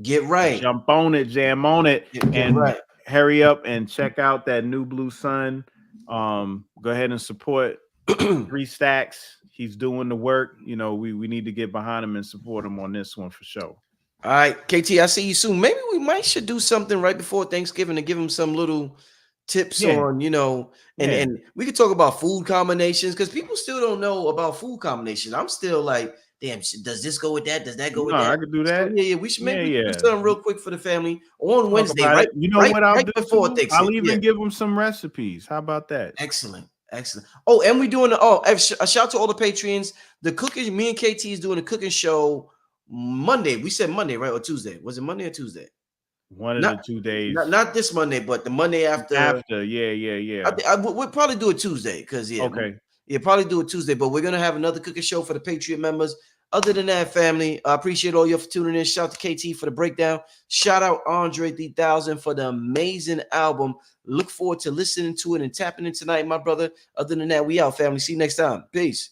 Get right. Jump on it, jam on it, and hurry up and check out that new Blue Sun. Go ahead and support 3 stacks. He's doing the work. You know, we need to get behind him and support him on this one for sure. All right, KT, I see you soon. Maybe we should do something right before Thanksgiving to give him some little tips on, you know, and we could talk about food combinations because people still don't know about food combinations. I'm still like, damn, does this go with that? Does that go with that? I could do that. So, yeah, we should maybe do something real quick for the family on Wednesday, right? You know what I'll do before Thanksgiving. I'll even give them some recipes. How about that? Excellent. Oh, and we doing a shout out to all the Patreons. The cooking, me and KT is doing a cooking show Monday. We said Monday, right? Or Tuesday? Was it Monday or Tuesday? One of the 2 days. Not this Monday, but the Monday after. Yeah. We'll probably do it Tuesday because probably do it Tuesday. But we're gonna have another cooking show for the Patreon members. Other than that, family, I appreciate all you for tuning in. Shout out to KT for the breakdown. Shout out Andre 3000 for the amazing album. Look forward to listening to it and tapping in tonight, my brother. Other than that, we out, family. See you next time. Peace.